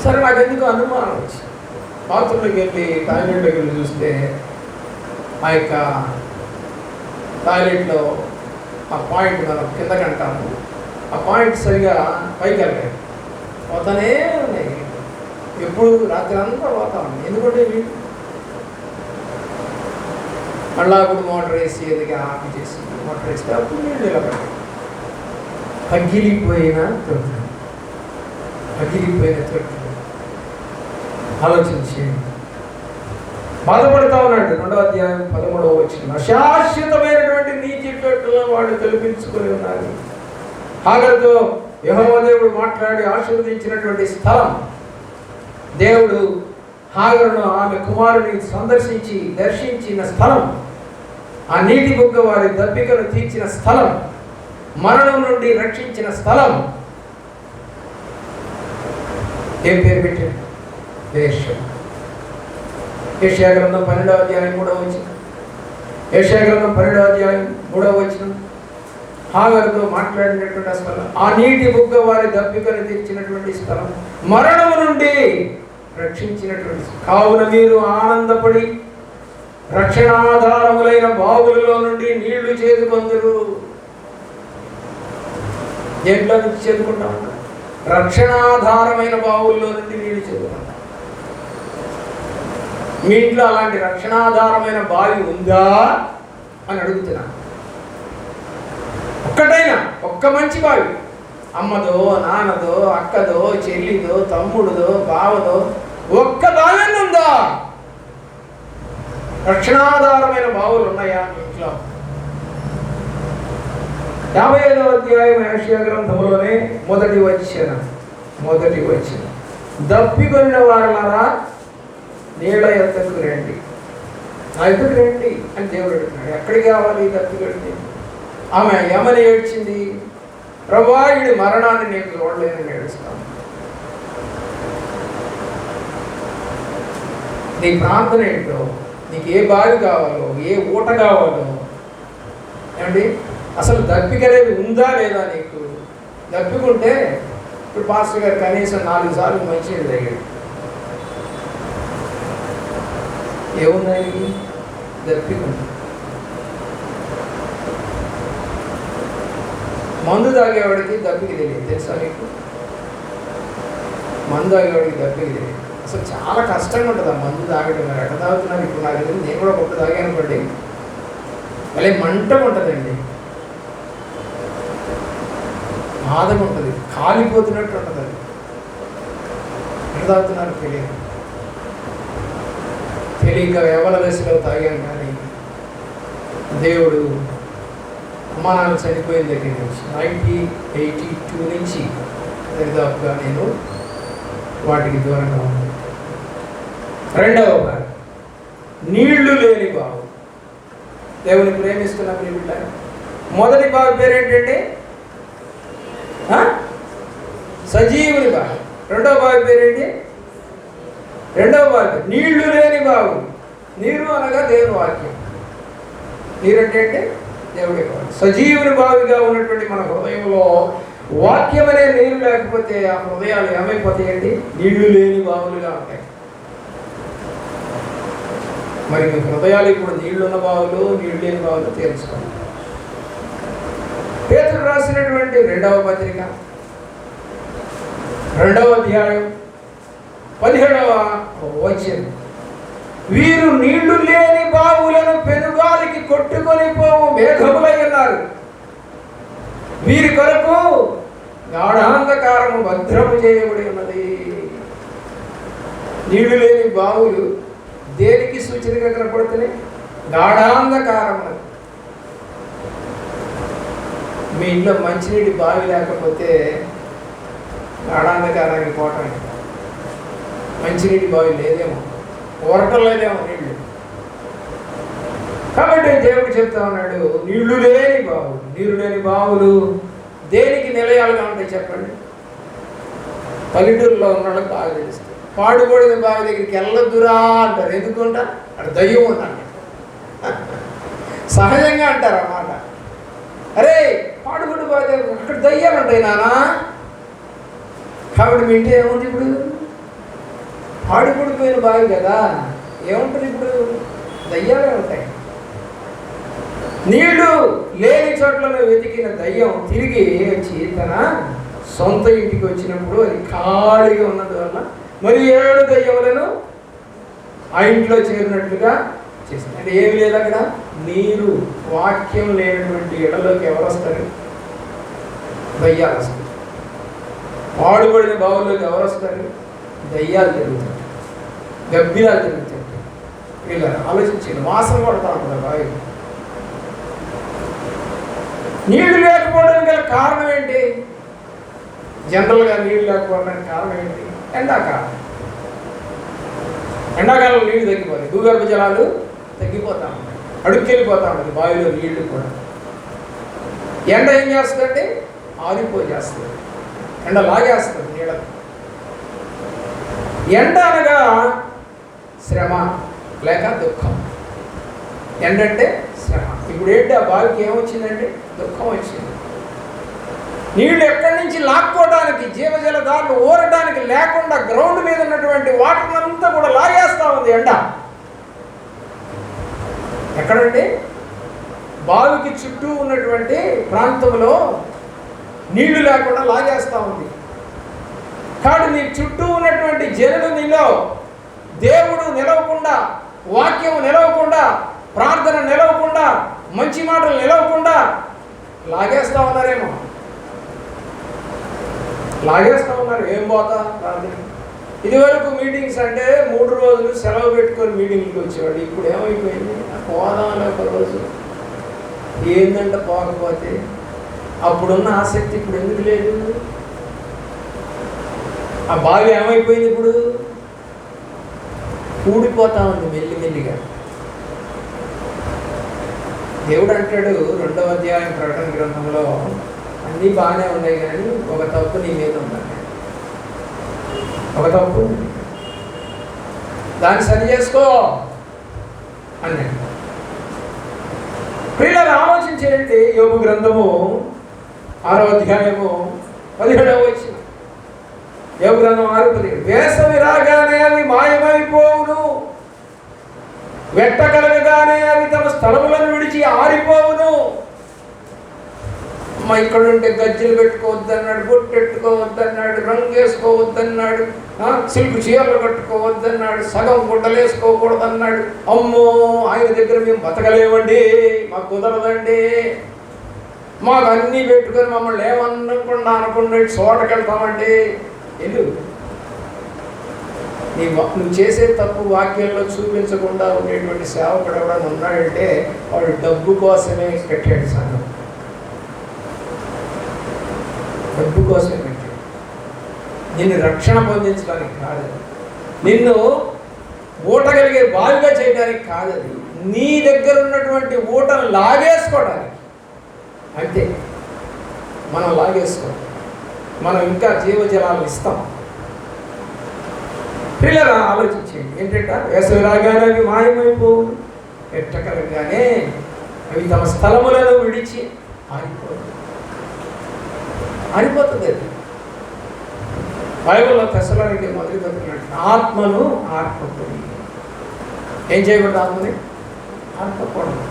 సరే, నాకు ఎందుకు అనుమానం వచ్చి బాత్రూంలోకి వెళ్ళి టాయిలెట్లోకి వెళ్ళి చూస్తే ఆ యొక్క టాయిలెట్లో ఆ పాయింట్ మనం కిందకి అంటాము, ఆ పాయింట్ సరిగా పైకి వెళ్ళలేదు, పోతానే ఉన్నాయి. ఎప్పుడు రాత్రి అంతా పోతా ఉంది. ఎందుకంటే మళ్ళా కూడా మోటార్ వేసి ఎదిగా ఆఫ్ చేసి మోటార్ వేస్తే అప్పుడు నీళ్ళు నిలబడి పగిలిపోయిన తొట్లు, పగిలిపోయిన తొట్లు. ఆలోచించి బాధపడతా ఉన్నాడు. 2వ అధ్యాయం 13వ వచనం, అశాశ్వతమైనటువంటి నీటి తొట్టులను వాళ్ళు తొలగించుకొని ఉన్నారు. హాగరుతో యెహోవా దేవుడు మాట్లాడి ఆశీర్వదించినటువంటి స్థలం, దేవుడు హాగరును ఆమె కుమారుని సందర్శించి దర్శించిన స్థలం, ఆ నీటి బుగ్గ వారి దప్పికను తీర్చిన స్థలం, మరణం నుండి రక్షించిన స్థలం. ఏం పేరు పెట్టారు? దేశం. యెషయా గ్రంథం 12వ అధ్యాయం 3వ వచనం, యెషయా గ్రంథం 12వ అధ్యాయం హాగరుతో మాట్లాడినటువంటి ఆ స్థలం, ఆ నీటి బుగ్గ వారి దప్పికను తీర్చినటువంటి స్థలం, మరణము నుండి రక్షించినటువంటి కావున మీరు ఆనందపడి రక్షణాధారములైన బావులలో నుండి నీళ్లు చేదుకొందురు. దేంట్లో నుంచి చేదుకుంటా ఉంటారు? రక్షణాధారమైన బావుల్లో నుండి నీళ్లు చేదుకుంటాం. మీ ఇంట్లో అలాంటి రక్షణాధారమైన బావి ఉందా అని అడుగుతున్నాను. ఒక్కటైనా, ఒక్క మంచి బావి, అమ్మదో, నాన్నదో, అక్కదో, చెల్లిదో, తమ్ముడుదో, బావదో, ఒక్క బావి ఉందా? రక్షణాధారమైన బావులు ఉన్నాయా మీ ఇంట్లో? 55వ అధ్యాయం యెషయా గ్రంథంలోనే మొదటి వచనం, దప్పికొనిన వారలారా నీళ్ళ ఎద్దకు రండి, నా ఎద్దకు రండి అని దేవుడు అడుగుతున్నాడు. ఎక్కడికి కావాలి దప్పికొండి? ఆమె ఏమని ఏడ్చింది? ప్రభువా, వీడి మరణాన్ని నేను చూడలేనని ఏడుస్తాను. నీ ప్రార్థన ఏంటో, నీకు ఏ బావి కావాలో, ఏ ఊట కావాలో, ఏమండి అసలు దప్పిక అనేది ఉందా లేదా నీకు? దప్పికుంటే ఇప్పుడు పాస్టర్ గారు కనీసం 4 సార్లు మంచినీళ్ళు తాగాడు. ఏమున్నాయి? దప్పికుంది. మందు తాగేవాడికి దప్పిక తెలియదు, తెలుసా నీకు? మందు తాగేవాడికి దప్పిక తెలియదు. అసలు చాలా కష్టంగా ఉంటుంది ఆ మందు తాగడం. మరి ఎట్లా తాగుతున్నారు ఇప్పుడు నాకు తెలియదు. నేను కూడా కొట్టు తాగాను అనుకోండి, మళ్ళీ మంటగా ఉంటుందండి, బాధగా ఉంటుంది, కాలిపోతున్నట్టు ఉంటుంది. అది ఎట్లా తాగుతున్నారు తెలియక యవన దశలో తాగాను. కానీ దేవుడు అమ్మా నాన్న చనిపోయిన దగ్గర నుంచి 1982 నుంచి దరిదాపుగా నేను వాటికి దూరంగా ఉన్నాను. రెండవ భాగం, నీళ్లు లేని బావు. దేవుని ప్రేమిస్తున్న ప్రియుల మొదటి బావి పేరేంటండి? సజీవుని బావి. రెండవ బావి పేరేంటి? రెండవ బావి నీళ్లు లేని బావు. నీరు అనగా దేవుని వాక్యం. నీరంటే దేవుడి బావి. సజీవుని బావిగా ఉన్నటువంటి మన హృదయంలో వాక్యం అనే నీరు లేకపోతే ఆ హృదయాలు ఏమైపోతాయండి? నీళ్లు లేని బావులుగా ఉంటాయి. మరి మీ హృదయాలు ఇప్పుడు నీళ్లున్న బావులు, నీళ్లు లేని బావులు తెలుసుకోండి. పేతురు రాసినటువంటి 2వ పత్రిక 2వ అధ్యాయం 17వ వచనం, వీరు నీళ్లు లేని బావులను పెనుగాలికి కొట్టుకొని పోవు మేఘములై ఉన్నారు. వీరి కొరకు గాఢాంధకారము భద్రము చేయబడి ఉన్నది. నీళ్లు లేని బావులు దేనికి సూచనగా కనపడుతున్నాయి? గాఢాంధకారము. మీ ఇంట్లో మంచినీటి బావి లేకపోతే గాఢాంధకారానికి పోవటం. మంచినీటి బావి లేదేమో, ఊరటం లేదేమో నీళ్ళు. కాబట్టి దేవుడు చెప్తా ఉన్నాడు, నీళ్లు లేని బావులు. నీరు లేని బావులు దేనికి నిలయాలుగా ఉంటాయి చెప్పండి? పల్లెటూరులో ఉన్న వాళ్ళకి బాగా తెలుస్తుంది. పాడుబడిన బావి దగ్గరికి వెళ్ళొద్దురా అంటారు. ఎందుకుంటా? అక్కడ దయ్యం ఉందంట. సహజంగా అంటారు అన్నమాట. అరే పాడుబడి బావి దగ్గర అక్కడ దయ్యాలు ఉంటాయి నానా. కాబట్టి మీ ఇంటి ఏముంది ఇప్పుడు? పాడుపడిపోయిన బావి కదా, ఏముంటుంది ఇప్పుడు? దయ్యాలే ఉంటాయి. నీళ్లు లేని చోట్లను వెతికిన దయ్యం తిరిగి వచ్చి తన సొంత ఇంటికి వచ్చినప్పుడు అది ఖాళీగా ఉన్నందువల్ల మరి 7 దయ్యములను ఆ ఇంట్లో చేరినట్లుగా చేసింది. అంటే ఏమి లేదు అక్కడ? నీరు, వాక్యం లేనటువంటి ఇళ్లలోకి ఎవరు వస్తారు? దయ్యాలు వస్తారు. పాడుబడిన బావుల్లోకి ఎవరు వస్తారు? దయ్యాలు తిరుగుతారు, గబ్బిలాలు తిరుగుతారు. వీళ్ళు ఆలోచించారు, వాసన పడతా ఉంటుంది బావి. నీళ్లు లేకపోవడానికి గల కారణం ఏంటి? జనరల్గా నీళ్లు లేకపోవడానికి కారణం ఏంటి? ఎండాకాలం. ఎండాకాలంలో నీళ్లు తగ్గిపోతాయి, భూగర్భ జలాలు తగ్గిపోతా ఉంటాయి, అడుక్కెళ్ళిపోతా ఉంటుంది బావిలో నీళ్లు కూడా. ఎండ ఏం చేస్తుందంటే ఆరిపోజేస్తుంది, ఎండ లాగేస్తుంది నీళ్ళకు. ఎండ అనగా శ్రమ లేక దుఃఖం. ఎండ అంటే శ్రమ. ఇప్పుడు ఏంటి? ఆ బావికి ఏమొచ్చిందంటే దుఃఖం వచ్చింది. నీళ్లు ఎక్కడి నుంచి లాక్కోవడానికి, జీవజలధారలు ఊరడానికి లేకుండా గ్రౌండ్ మీద ఉన్నటువంటి వాటర్ అంతా కూడా లాగేస్తూ ఉంది ఎండ. ఎక్కడండి? బావికి చుట్టూ ఉన్నటువంటి ప్రాంతంలో నీళ్లు లేకుండా లాగేస్తూ ఉంది. కాబట్టి నీ చుట్టూ ఉన్నటువంటి జనులు నీలో దేవుడు నిలవకుండా, వాక్యం నిలవకుండా, ప్రార్థన నిలవకుండా, మంచి మాటలు నిలవకుండా లాగేస్తూ ఉన్నారేమో. లాగేస్తూ ఉన్నారు. ఏం పోతా ప్రార్థన. ఇదివరకు మీటింగ్స్ అంటే 3 రోజులు సెలవు పెట్టుకొని మీటింగ్కి వచ్చేవాడు. ఇప్పుడు ఏమైపోయింది? పోదాం ఒక రోజు. ఏందంట పోకపోతే? అప్పుడున్న ఆసక్తి ఇప్పుడు ఎందుకు లేదు? ఆ బావి ఏమైపోయింది? ఇప్పుడు కూడిపోతా ఉంది మెల్లిమెల్లిగా. దేవుడు అంటాడు 2వ అధ్యాయం ప్రకటన గ్రంథంలో, అన్నీ బాగానే ఉన్నాయి కానీ ఒక తప్పు నీ మీద ఉందండి. ఒక తప్పు, దాన్ని సరి చేసుకో అన్నాడు. ప్రియులారా, ఆలోచించేయండి. యోబు గ్రంథము 6వ అధ్యాయము 17వ వచనం. యోబు గ్రంథం 6:17. వేసవి రాగానే అవి మాయమైపోవును, వెట్ట కలగగానే అవి తమ స్థలములను విడిచి ఆరిపోవును. ఇక్కడ ఉంటే గజ్జలు పెట్టుకోవద్దన్నాడు, బొట్టు పెట్టుకోవద్దన్నాడు, రంగు వేసుకోవద్దన్నాడు, సిల్క్ చీరలు కట్టుకోవద్దన్నాడు, సగం గుడ్డలు వేసుకోకూడదన్నాడు. అమ్మో, ఆయన దగ్గర మేము బతకలేమండి, మాకు కుదరదండి, మాకు అన్నీ పెట్టుకొని మమ్మల్ని ఏమనుకుండా అనుకున్న చోటకి వెళ్తామండి. నువ్వు చేసే తప్పు వాక్యంలో చూపించకుండా ఉండేటువంటి సేవకుడు ఎవరైనా ఉన్నాడంటే వాడు డబ్బు కోసమే పెట్టాడు సంఘం. డబ్బు కోసమే పెట్టాడు. నిన్ను రక్షణ పొందించడానికి కాదది, నిన్ను ఊటగలిగే బావిగా చేయడానికి కాదది, నీ దగ్గర ఉన్నటువంటి ఊటను లాగేసుకోవడానికి. అంతే, మనం లాగేసుకోవాలి. మనం ఇంకా జీవజలాలు ఇస్తాం. పిల్లలు ఆలోచించేయండి. ఏంటంట? వేసవి రాగానే అవి మాయమైపోవు, ఎట్టకలగానే అవి తమ స్థలములను విడిచి ఆరిపోతుంది. అది బైబిల్లో తెస్సలోనికీ మొదటి పత్రిక ఆత్మను ఆర్పకూడదు. ఏం చేయకూడదు? ఆత్మని ఆర్పకూడదు.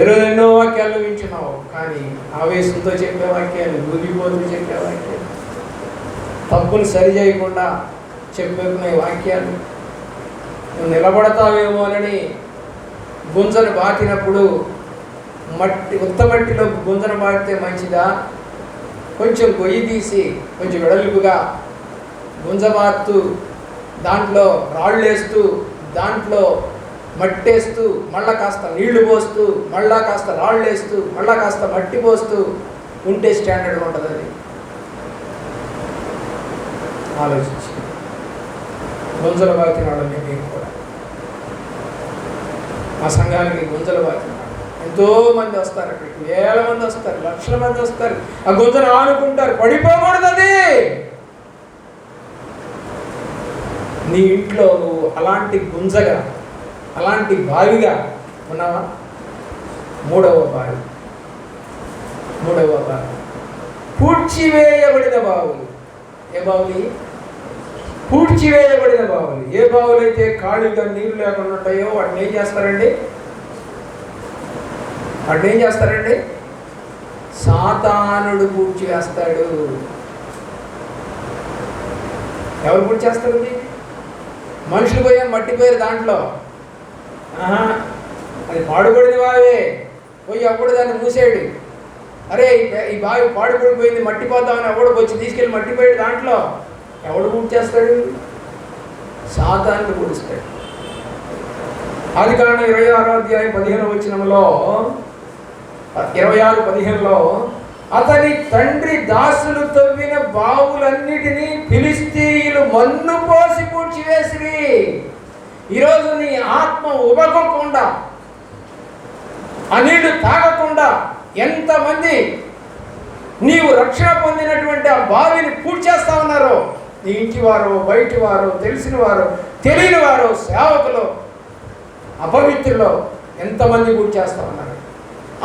ఈరోజు ఎన్నో వాక్యాలు వింటున్నావు, కానీ ఆవేశంతో చెప్పే వాక్యాలు, ఊగిపోతూ చెప్పే వాక్యాలు, తప్పులు సరి చేయకుండా చెప్పే వాక్యాలు, నువ్వు నిలబడతావేమోనని గుంజను బాటినప్పుడు ఉత్తమట్టిలో గుంజను బాటితే మంచిదా, కొంచెం గొయ్యి తీసి కొంచెం వెడల్పుగా గుంజబాత్తు దాంట్లో రాళ్ళు వేస్తూ, దాంట్లో మట్టేస్తూ, మళ్ళా కాస్త నీళ్లు పోస్తూ, మళ్ళా కాస్త రాళ్ళు వేస్తూ, మళ్ళా కాస్త మట్టి పోస్తూ ఉంటే స్టాండర్డ్ ఉంటుంది. అది ఆలోచించి గుంజల బాతినాడు. మేము కూడా మా సంఘానికి గుంజల బాతినాడు. ఎంతోమంది వస్తారు, అక్కడికి వేల మంది వస్తారు, లక్షల మంది వస్తారు. ఆ గుంజను ఆనుకుంటారు. పడిపోకూడదు అది. నీ ఇంట్లో నువ్వు అలాంటి గుంజగా, అలాంటి బావిగా ఉన్నావా? మూడవ బావి పూడ్చివేయబడిన బావులు. ఏ బావులు? పూడ్చివేయబడిన బావులు. ఏ బావులు అయితే ఖాళీగా నీరు లేకుండా ఉంటాయో వాటిని ఏం చేస్తారండి? సాతానుడు పూడ్చివేస్తాడు. ఎవరు పూడ్చేస్తారండి? మనుషులు పోయాం, మట్టిపోయారు దాంట్లో. అది పాడుబడిన బావే. పోయి అప్పుడు దాన్ని మూసాడు. అరే ఈ బావి పాడుపడిపోయింది, మట్టిపోతామని ఎవడు వచ్చి తీసుకెళ్ళి మట్టిపోయాడు. దాంట్లో ఎవడు పూడ్చేస్తాడు? సాతానుడు పూడుస్తాడు. ఆదికాండం 26వ అధ్యాయం 15వ వచనంలో 26:15లో అతని తండ్రి దాసులు తవ్విన బావులన్నిటినీ ఫిలిస్తీయులు మన్ను పోసి పూడ్చివేసిరి. ఈరోజు నీ ఆత్మ ఉబగకుండా, ఆ నీళ్లు తాగకుండా ఎంతమంది నీవు రక్షణ పొందినటువంటి ఆ బావిని పూడ్చేస్తా ఉన్నారో, నీ ఇంటి వారు, బయటి వారు, తెలిసిన వారు, తెలియని వారు, సేవకులు, అపవిత్రులు ఎంతమంది పూడ్చేస్తా ఉన్నారు.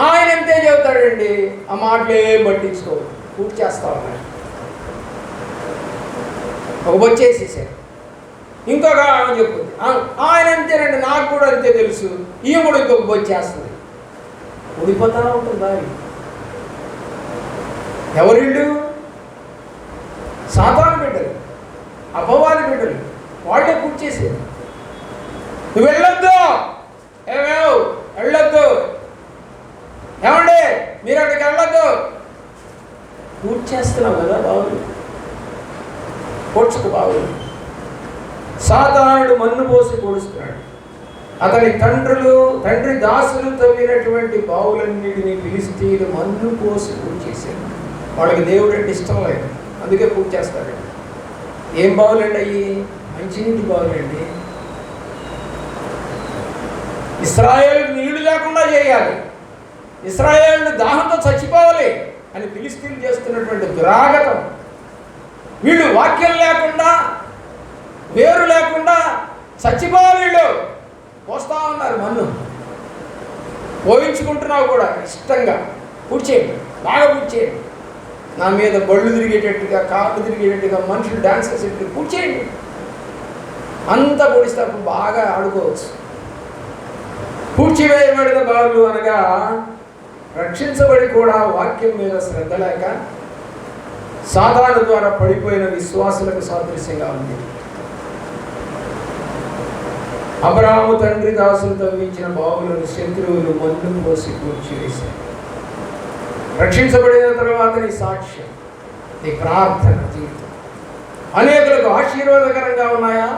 ఆయన ఎంతే చెబుతాడండి? ఆ మాటలే పట్టించుకోవద్దు. పూర్తి చేస్తా ఉన్నారు. ఒక బొచ్చేసేసారు. ఇంకొక ఆమె చెప్పుద్ది, ఆయన అంతేనండి, నాకు కూడా అంతే తెలుసు, ఈమె కూడా ఇంకొక బొచ్చేస్తుంది. ఊడిపోతా ఉంటుందా? ఎవరిళ్ళు? సాతాను బిడ్డలు, అపవాది బిడ్డలు. వాళ్ళే పూర్తి చేసేది. నువ్వు వెళ్ళొద్దు, వెళ్ళొద్దు, ఏమండి మీరు అక్కడికి వెళ్ళొద్దు. పూర్తి చేస్తున్నావు కదా బాబు, పొడుచుకు బాబు. సాతానుడు మన్ను పోసి పొడుస్తున్నాడు. అతని తండ్రి దాసులు తవ్వినటువంటి బావులన్నిటినీ ఫిలిష్తీయులు మన్ను పోసి పూర్తి చేశారు. వాళ్ళకి దేవుడు అంటే ఇష్టం లేదు, అందుకే పూర్తి చేస్తాడు. ఏం బావులండి అయ్యి? మంచినీటి బావులండి. ఇశ్రాయేలు నీళ్లు లేకుండా చేయాలి, ఇశ్రాయేలు దాహంతో చచ్చిపోవాలి అని ఫిలిష్తీయులు చేస్తున్నటువంటి దురాగతం. వీళ్ళు వాక్యం లేకుండా, వేరు లేకుండా చచ్చిపోవాలి. వీళ్ళు పోస్తా ఉన్నారు మన్ను. పోయించుకుంటున్నావు కూడా ఇష్టంగా. పూర్తి చేయండి, బాగా పూర్తి చేయండి. నా మీద బళ్ళు తిరిగేటట్టుగా, కార్లు తిరిగేటట్టుగా, మనుషులు డాన్స్ చేసేటట్టు పూర్తి చేయండి. అంతా పొడిస్తే అప్పుడు బాగా ఆడుకోవచ్చు. పూడ్చివేయబడిన బాలు అనగా రక్షించబడి కూడా వాక్యం మీద శ్రద్ధ లేక సాతాను ద్వారా పడిపోయిన విశ్వాసులకు సాదృశ్యంగా ఉంది. అబ్రహాము తండ్రి దాసులు తవ్వించిన బావులను శత్రువులు మన్ను పోసి కూర్చివేశారు. రక్షించబడిన తర్వాత నీ సాక్ష్యం, నీ ప్రార్థన జీవితం అనేకులకు ఆశీర్వాదకరంగా ఉన్నాయా?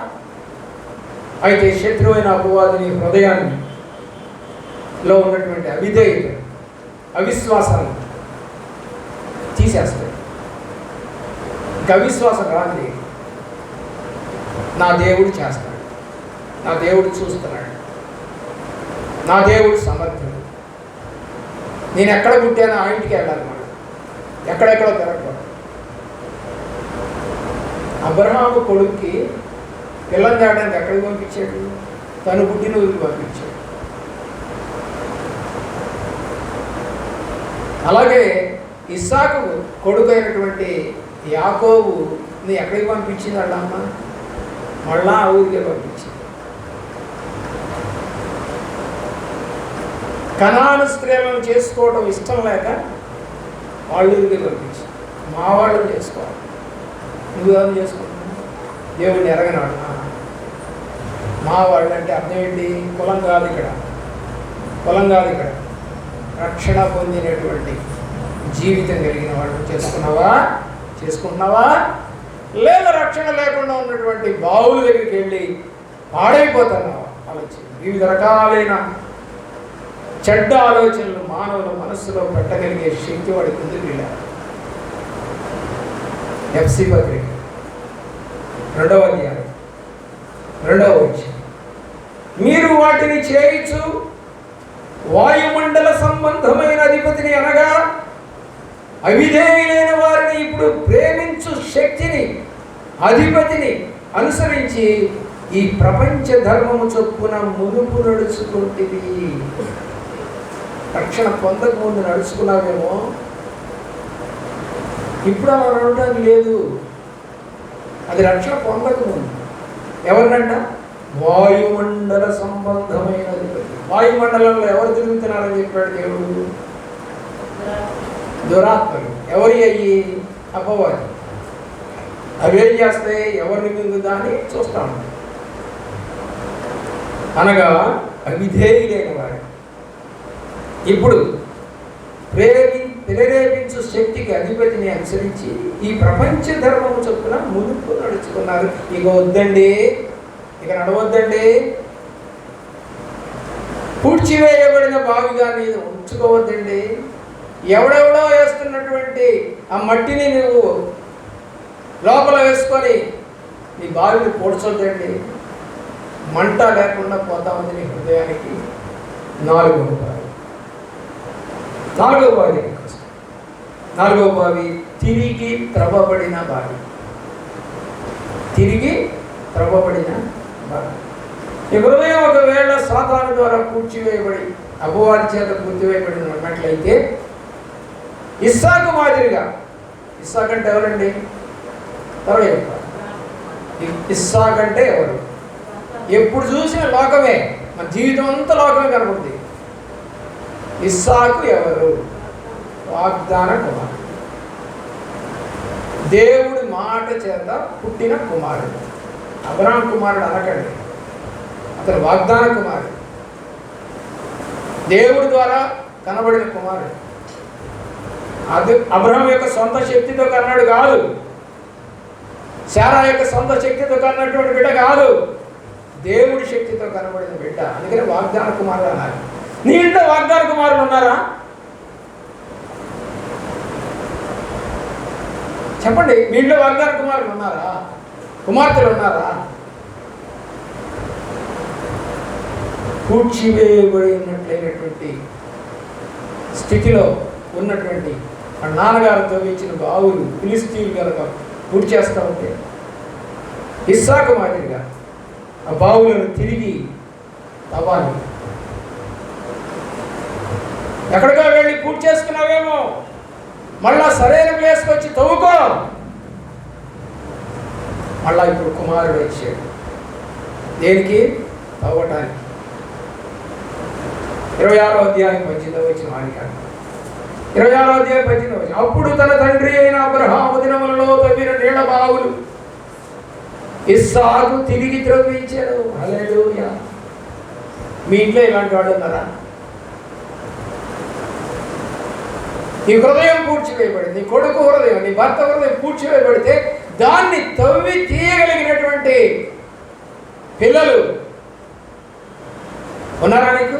అయితే శత్రువైన అపవాదిని హృదయాన్ని లో ఉన్నటువంటి అవిధేయత, అవిశ్వాసాన్ని తీసేస్తాడు. ఇంకా అవిశ్వాసం రాదు. నా దేవుడు చేస్తాడు, నా దేవుడు చూస్తున్నాడు, నా దేవుడు సమర్థుడు. నేను ఎక్కడ పుట్టానో ఆ ఇంటికి వెళ్ళాలి. మనం ఎక్కడెక్కడో తిరగకూడదు. అబ్రహాము కొడుక్కి పిల్లని తేడానికి ఎక్కడికి పంపించాడు? తను పుట్టిన ఊరికి పంపించాడు. అలాగే ఇస్సాకు కొడుకు అయినటువంటి యాకోబుని ఎక్కడికి పంపించింది వాళ్ళ అమ్మ? మళ్ళా ఆ ఊరికే పంపించింది. కనాను స్త్రీలను చేసుకోవడం ఇష్టం లేక వాళ్ళ ఊరికే పంపించింది. మా వాళ్ళని చేసుకోవాలి. నువ్వేమని చేసుకుంటున్నావు? దేవుడిని ఎరగనాడు. మా వాళ్ళు అంటే అర్థం ఏంటి? కులం కాదు ఇక్కడ, కులం కాదు ఇక్కడ. రక్షణ పొందినటువంటి జీవితం కలిగిన వాళ్ళు చేసుకుంటున్నావా? లేదా రక్షణ లేకుండా ఉన్నటువంటి బావుల దగ్గరికి వెళ్ళి పాడైపోతున్నావా? ఆలోచన. వివిధ రకాలైన చెడ్డ ఆలోచనలు మానవుల మనస్సులో పెట్టగలిగే శక్తి వాడికి ఉంది. వీళ్ళ ఎఫ్సి పత్రిక 2వ అధ్యాయం 2వ వచనం, మీరు వాటిని చేయించు వాయుమండల సంబంధమైన అధిపతిని అనగా అవిధేయులైన వారిని ఇప్పుడు ప్రేమించు శక్తిని, అధిపతిని అనుసరించి ఈ ప్రపంచ ధర్మము చొప్పున మునుపు నడుచుకుంటుంది. రక్షణ పొందక ముందు నడుచుకున్నావేమో, ఇప్పుడు అలా నడవడానికి లేదు. అది రక్షణ పొందక ముందు. ఎవరినంట? వాయుమండల సంబంధమైనది. వాయుమండలంలో ఎవరు తిరుగుతున్నారని చెప్పాడు దేవుడు? దురాత్మలు. ఎవరి అయ్యి? అపవాది. అవేం చేస్తాయి? ఎవరిని మింగుదా అని చూస్తాము. అనగా అవిధేయులైన వారు ఇప్పుడు ప్రేరేపించు శక్తికి అధిపతిని అనుసరించి ఈ ప్రపంచ ధర్మము చొప్పున మునుపు నడుచుకున్నారు. ఇక వద్దండి, ఇక నడవద్దండి. పూడ్చివేయబడిన బావిగా నీవు ఉంచుకోవద్దండి. ఎవడెవడో వేస్తున్నటువంటి ఆ మట్టిని నువ్వు లోపల వేసుకొని నీ బావిని పూడ్చొద్దండి. మంట లేకుండా పోతా ఉంది నీ హృదయానికి. 4వ బావి తిరిగి త్రవ్వబడిన బావి. తిరిగి త్రవ్వబడిన బావి. ఈ హృదయం ఒకవేళ సాతాను ద్వారా పూడ్చివేయబడి అపవాది చేత పూర్తివేయబడినట్లయితే ఇస్సాకు మాదిరిగా ఇస్సాకు అంటే ఎవరండి? త్వరగా చెప్తారు. ఇస్సాకు అంటే ఎవరు? ఎప్పుడు చూసిన లోకమే, మన జీవితం అంతా లోకమే కనబడుతుంది. ఇస్సాకు ఎవరు? వాగ్దాన కుమారుడు, దేవుడి మాట చేత పుట్టిన కుమారుడు. అబ్రహాం కుమారుడు అనకండి, అతను వాగ్దాన కుమారుడు, దేవుడి ద్వారా కనబడిన కుమారుడు. అది అబ్రహాం యొక్క సొంత శక్తితో కన్నాడు కాదు, శారా యొక్క సొంత శక్తితో కన్నటువంటి బిడ్డ కాదు, దేవుడి శక్తితో కనబడిన బిడ్డ. అందుకని వాగ్దాన కుమారుడు అన్నారు. నీ ఇంట్లో వాగ్దాన కుమారులు ఉన్నారా? చెప్పండి, మీ ఇంట్లో వాగ్దాన కుమారులు ఉన్నారా? కుమార్తెలు ఉన్నారా? పూడ్చివేయబడి ఉన్నట్లయినటువంటి స్థితిలో ఉన్నటువంటి ఆ నాన్నగారితో ఇచ్చిన బావులు ఫిలిస్తీన్లు కనుక పూర్తి చేస్తూ ఉంటే ఇస్సాకు మాదిరిగా ఆ బావులను తిరిగి తవ్వాలి. ఎక్కడికో వెళ్ళి పూర్తి చేసుకున్నావేమో, మళ్ళా సరైన ప్లేస్కి వచ్చి తవ్వుకో. మళ్ళా ఇప్పుడు కుమారుడు వచ్చాడు, దేనికి? తవ్వటానికి. 26వ అధ్యాయం 18వ వచనం ఆదికాండం 26వ అధ్యాయం 18వ వచనం. అప్పుడు తన తండ్రి అయిన అబ్రహాము దినములలో తవ్విన నీళ్ల బావులు ఇస్సాకు తిరిగి త్రవ్వించాడు. హల్లెలూయా. మీ ఇంట్లో ఇలాంటి వాడు ఉన్నారా? నీ హృదయం పూడ్చివేయబడింది, నీ కొడుకు హృదయం, నీ భర్త హృదయం పూడ్చివేయబడితే దాన్ని తవ్వి తీయగలిగినటువంటి పిల్లలు ఉన్నారా నీకు?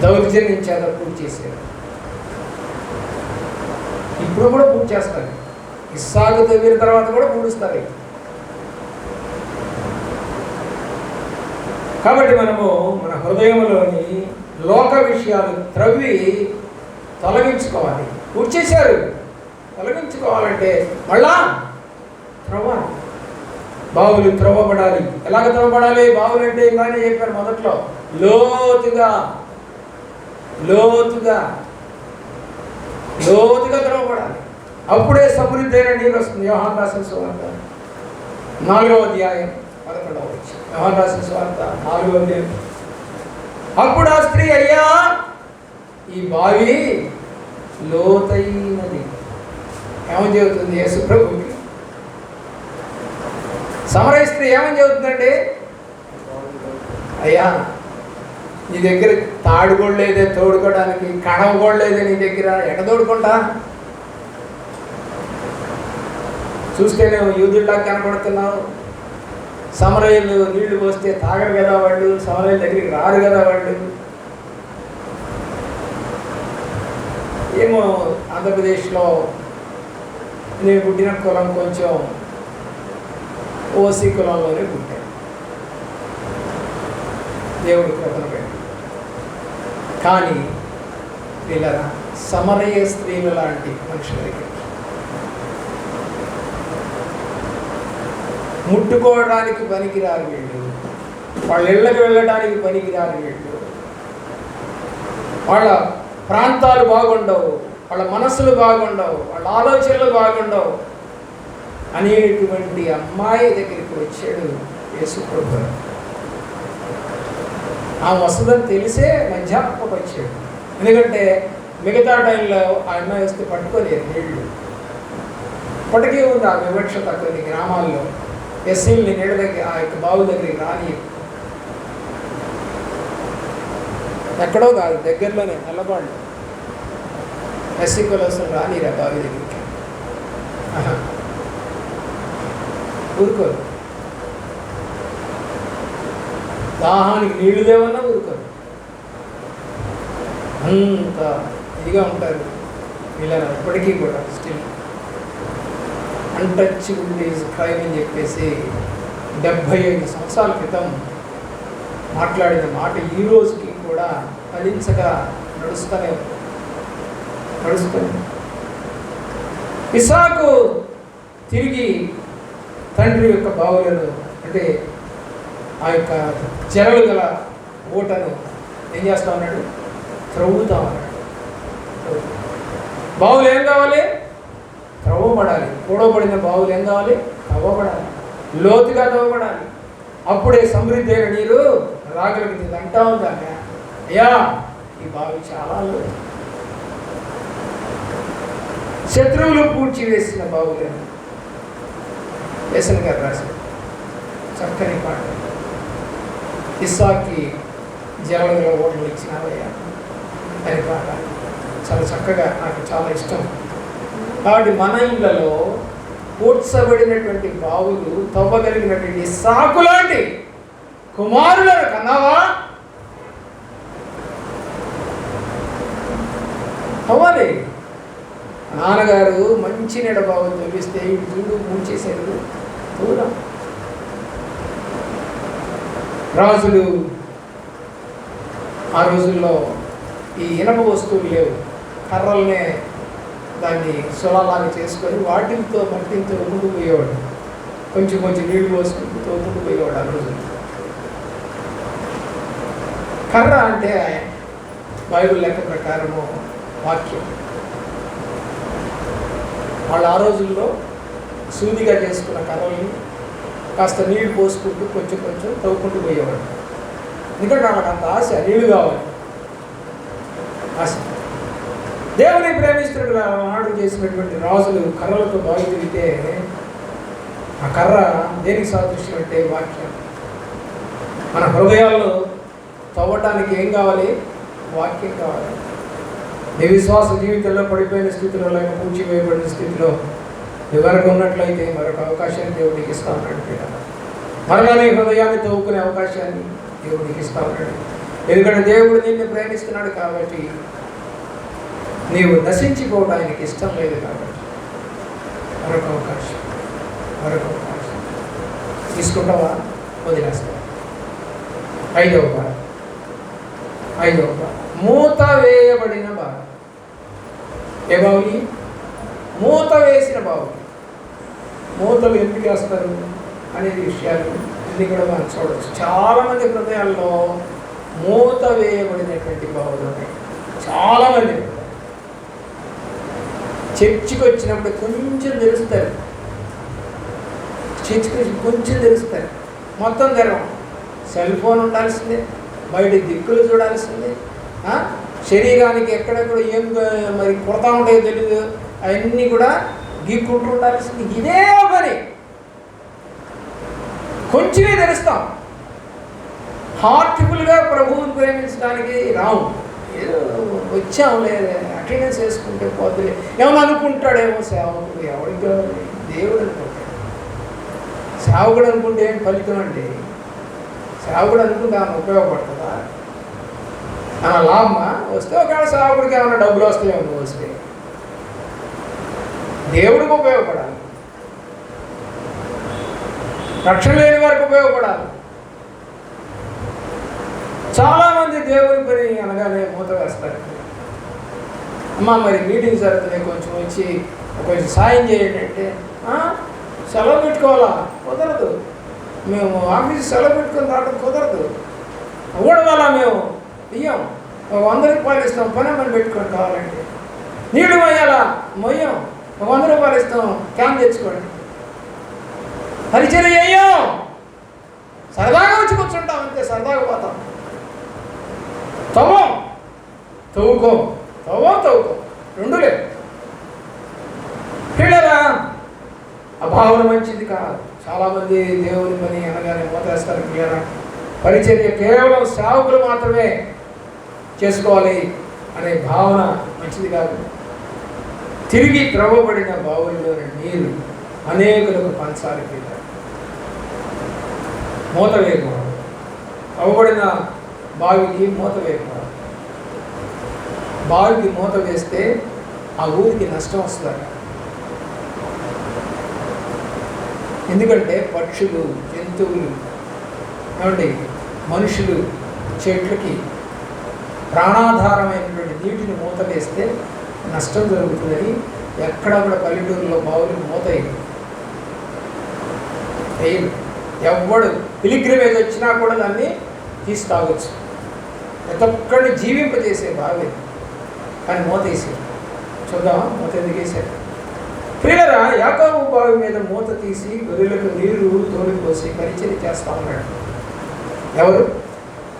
దౌర్జన్యం చేత పూర్తి చేశారు, ఇప్పుడు కూడా పూర్తి చేస్తారు. ఇస్సాకు తవ్విన తర్వాత కూడా పూడుస్తారు. కాబట్టి మనము మన హృదయంలోని లోక విషయాలు త్రవ్వి తొలగించుకోవాలి. పూర్తి చేశారు, తొలగించుకోవాలంటే మళ్ళా త్రవ్వాలి. బావులు త్రవ్వబడాలి. ఎలాగ త్రవ్వబడాలి? బావులు అంటే ఇలానే చెప్పారు మొదట్లో, లోతుగా లోతుగా లోతుగా త్రవ్వబడాలి. అప్పుడే సమృద్ధి అయిన నీరు వస్తుంది. యోహాను రాసిన సువార్త 4వ అధ్యాయం 11వ వచనం. యోహాను రాసిన సువార్త 4వ అధ్యాయం. అప్పుడు ఆ స్త్రీ, అయ్యా ఈ బావి లోతైనది. ఏమని చెబుతుంది యేసు ప్రభుకి? సమరయ స్త్రీ ఏమని చెబుతుందండి? అయ్యా నీ దగ్గర తాడుగోడు లేదే తోడుకోవడానికి, కడవగోడు లేదే నీ దగ్గర, ఎట తోడుకుంటా? చూస్తేనే యూదుల్లా కనపడుతున్నావు. సమరయులు నీళ్లు పోస్తే తాగరు కదా వాళ్ళు, సమరయుల దగ్గరికి రారు కదా వాళ్ళు. ఏమో ఆంధ్రప్రదేశ్లో నేను పుట్టిన కులం కొంచెం ఓసీ కులంలోనే పుట్టాను, దేవుడి కృపను పెట్టి. కానీ వీళ్ళ సమరయ స్త్రీల లాంటి మనుషుల దగ్గర ముట్టుకోవడానికి పనికిరారు వీళ్ళు, వాళ్ళ ఇళ్ళకి వెళ్ళడానికి పనికిరారు వీళ్ళు, వాళ్ళ ప్రాంతాలు బాగుండవు, వాళ్ళ మనసులు బాగుండవు, వాళ్ళ ఆలోచనలు బాగుండవు అనేటువంటి అమ్మాయి దగ్గరికి వచ్చాడు యేసు ప్రభువు. ఆ వస్తుందని తెలిసే మధ్యాహ్నం వచ్చాడు. ఎందుకంటే మిగతా టైంలో ఆ అమ్మాయి వస్తే పట్టుకోలేరు నీళ్ళు. ఇప్పటికీ ఉంది ఆ వివక్షత కొన్ని గ్రామాల్లో. ఎస్సీలని నీళ్ళ దగ్గర ఆ యొక్క బావు దగ్గరికి రాని, ఎక్కడో కాదు దగ్గరలోనే నల్లబాళ్ళు ఎస్సీ కులస్తులు రానిరా బావి దగ్గరికి, ఊరుకోరు. దాహానికి నీళ్లు దేవన్నా ఊరుకోరు. అంత ఇదిగా ఉంటారు వీళ్ళని ఇప్పటికీ కూడా. స్టిల్ అన్టచబుల్ ఈజ్ క్రైమ్ అని చెప్పేసి 75 సంవత్సరాల క్రితం మాట్లాడిన మాట ఈ రోజుకి కూడా ఫలించగా నడుస్తుంది. ఇస్సాకు తిరిగి తండ్రి యొక్క బావులను, అంటే ఆ యొక్క చెరలు గల ఊటను ఏం చేస్తా ఉన్నాడు? త్రవ్వుతా ఉన్నాడు. బావులు ఏం కావాలి? త్రవ్వబడాలి. కూడబడిన బావులు ఏం కావాలి? తవ్వబడాలి, లోతుగా తవ్వబడాలి. అప్పుడే సమృద్ధి అయిన నీరు రాగలిగింది. అంటా ఉందాన్ని, అయ్యా ఈ బావి చాలా లోతు, శత్రువులు పూడ్చి వేసిన బావులేను. వేసన్ గారు రాశారు చక్కని పాట. ఇస్సాకి జలగల ఓటలు ఇచ్చినావయ్యా అని పాట చాలా చక్కగా, నాకు చాలా ఇష్టం. కాబట్టి మన ఇళ్లలో పూడ్చబడినటువంటి బావులు, తవ్వగలిగినటువంటి సాకులాంటి కుమారులను కన్నావా? తవ్వాలి. నాన్నగారు మంచి నీడ బావులు తవ్విస్తే ఇటు చూడు మూడ్చేశారు. దూరం రాజులు ఆ రోజుల్లో ఈ ఇనప వస్తువులు లేవు, కర్రల్నే దాన్ని సొలలాగా చేసుకొని వాటితో మట్టిని తోముకుంటూ పోయేవాడు. కొంచెం కొంచెం నీళ్లు పోసుకుంటూ తోముకుంటూ పోయేవాడు ఆ రోజు. కర్ర అంటే బైబిల్ లెక్క ప్రకారము వాక్యం. వాళ్ళు ఆ రోజుల్లో సూదిగా చేసుకున్న కర్రల్ని కాస్త నీళ్లు పోసుకుంటూ కొంచెం కొంచెం తవ్వుకుంటూ పోయేవాడు. ఎందుకంటే వాళ్ళకి అంత ఆశ, నీళ్లు కావాలి ఆశ. దేవుని ప్రేమిస్తున్న నాడు చేసినటువంటి రాజులు కర్రలతో బావి తిరిగితే ఆ కర్ర దేనికి సాదృశ్యం అంటే వాక్యం. మన హృదయాల్లో తవ్వటానికి ఏం కావాలి? వాక్యం కావాలి. నీ విశ్వాస జీవితంలో పడిపోయిన స్థితిలో, లేక పూడ్చివేయబడిన స్థితిలో ఎవరికి ఉన్నట్లయితే మరొక అవకాశాన్ని దేవుడికి ఇస్తా ఉన్నాడు. మరలా నీ హృదయాన్ని తవ్వుకునే అవకాశాన్ని దేవుడికి ఇస్తా ఉన్నాడు. ఎందుకంటే దేవుడు నిన్ను ప్రేమిస్తున్నాడు కాబట్టి, నీవు నశించిపోవడం ఆయనకి ఇష్టం లేదు కాబట్టి మరొక అవకాశం తీసుకుంటావా? వదిలేస్తావా? ఐదవ భాగం మూత వేయబడిన బావి. ఏ బావి? మూత వేసిన బావి. మూతలు ఎందుకు వేస్తారు అనే విషయాలు ఇది కూడా మనం చూడవచ్చు. చాలామంది హృదయాల్లో మూత వేయబడినటువంటి బావులు ఉన్నాయి. చాలామంది చర్చికి వచ్చినప్పుడు కొంచెం తెలుస్తారు, చర్చికి కొంచెం తెలుస్తారు, మొత్తం తెరవం. సెల్ ఫోన్ ఉండాల్సిందే, బయట దిక్కులు చూడాల్సిందే, శరీరానికి ఎక్కడెక్కడ ఏం మరి కొడతా ఉంటాయో తెలియదు, అవన్నీ కూడా గీక్కుంటూ ఉండాల్సింది. ఇదే పని. కొంచెమే తెలుస్తాం. హార్ట్ఫుల్గా ప్రభువుని ప్రేమించడానికి రావు. ఏదో వచ్చాము లేదు అటెండెన్స్ వేసుకుంటే పోతుంది, ఏమన్నా అనుకుంటాడేమో సేవకుడు. ఎవరికి దేవుడు అనుకుంటాడు. సేవకుడు అనుకుంటే ఏం ఫలితం అండి? సేవకుడు అనుకుంటే ఏమైనా ఉపయోగపడుతుందా? ఏమైనా లాభమా? వస్తే ఒకవేళ సేవకుడికి ఏమైనా డబ్బులు వస్తాయేమో వస్తే. దేవుడికి ఉపయోగపడాలి, రక్షణ లేని వారికి ఉపయోగపడాలి. చాలామంది దేవుని పని అనగానే మూత వేస్తారు. అమ్మ మరి మీటింగ్ జరుగుతున్నాయి, కొంచెం వచ్చి కొంచెం సాయం చేయండి అంటే సెలవు పెట్టుకోవాలా? కుదరదు. మేము ఆఫీస్ సెలవు పెట్టుకొని రావడం కుదరదు. అవ్వడం వల్ల మేము ఇయ్యం. 100 రూపాయలు ఇస్తాం, పని పెట్టుకొని కావాలంటే. నీళ్లు మొయ్యాలా? మొయ్యం. 100 రూపాయలు ఇస్తాం, క్యాన్ తెచ్చుకోండి. పరిచయం అయ్యాం, సరదాగా వచ్చి కూర్చుంటాం అంతే, సరదాగా పోతాం. తవ్వుకో రెండు లేదు. పిల్లరా, ఆ భావన మంచిది కాదు. చాలామంది దేవుని పని అనగానే మోతేస్తారు. పిల్లరా, పరిచర్య కేవలం సేవకులు మాత్రమే చేసుకోవాలి అనే భావన మంచిది కాదు. తిరిగి త్రవ్వబడిన బావుల్లోని నీరు అనేకులకు పంచాలి. పిల్లలు మూత వేయకూడదు. త్రవ్వబడిన బావికి మూత వేయకూడదు. బావికి మూత వేస్తే ఆ ఊరికి నష్టం వస్తుంది. ఎందుకంటే పక్షులు, జంతువులు, ఏమండి మనుషులు, చెట్లకి ప్రాణాధారమైనటువంటి నీటిని మూత వేస్తే నష్టం జరుగుతుందని ఎక్కడక్కడ పల్లెటూరులో బావులకు మూత వేయరు. ఎవడు పిలిగ్రిమేజ్ వచ్చినా కూడా దాన్ని తీసి తాగొచ్చు. ప్రతి ఒక్కడిని జీవింపజేసే బావి. కానీ మూత వేసారు. చూద్దామా మూత ఎందుకు వేశారు? ప్రియులరా, యాకోబు బావి మీద మూత తీసి గొర్రెలకు నీరు తోడిపోసి పరిచయం చేస్తా ఉన్నాడు. ఎవరు?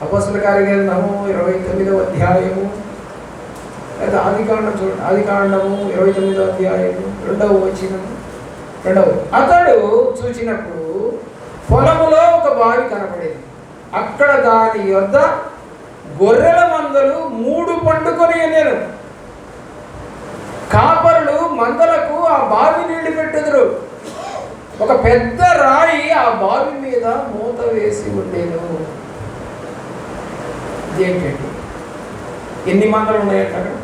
అపోస్తల కార్యగ్రంథము 29వ అధ్యాయము, లేదా ఆదికాండం చూడండి, ఆదికాండము 29వ అధ్యాయము 2వ వచనం. అతడు చూచినప్పుడు పొలములో ఒక బావి కనపడింది. అక్కడ దాని యొద్ద గొర్రెల మందలు 3 పండుకొని నేను కాపరులు మందలకు ఆ బావి నీళ్లు పెట్టుదురు. ఒక పెద్ద రాయి ఆ బావి మీద మూత వేసి ఉండేను. ఏంటండి, ఎన్ని మందలు ఉన్నాయంట అక్కడ?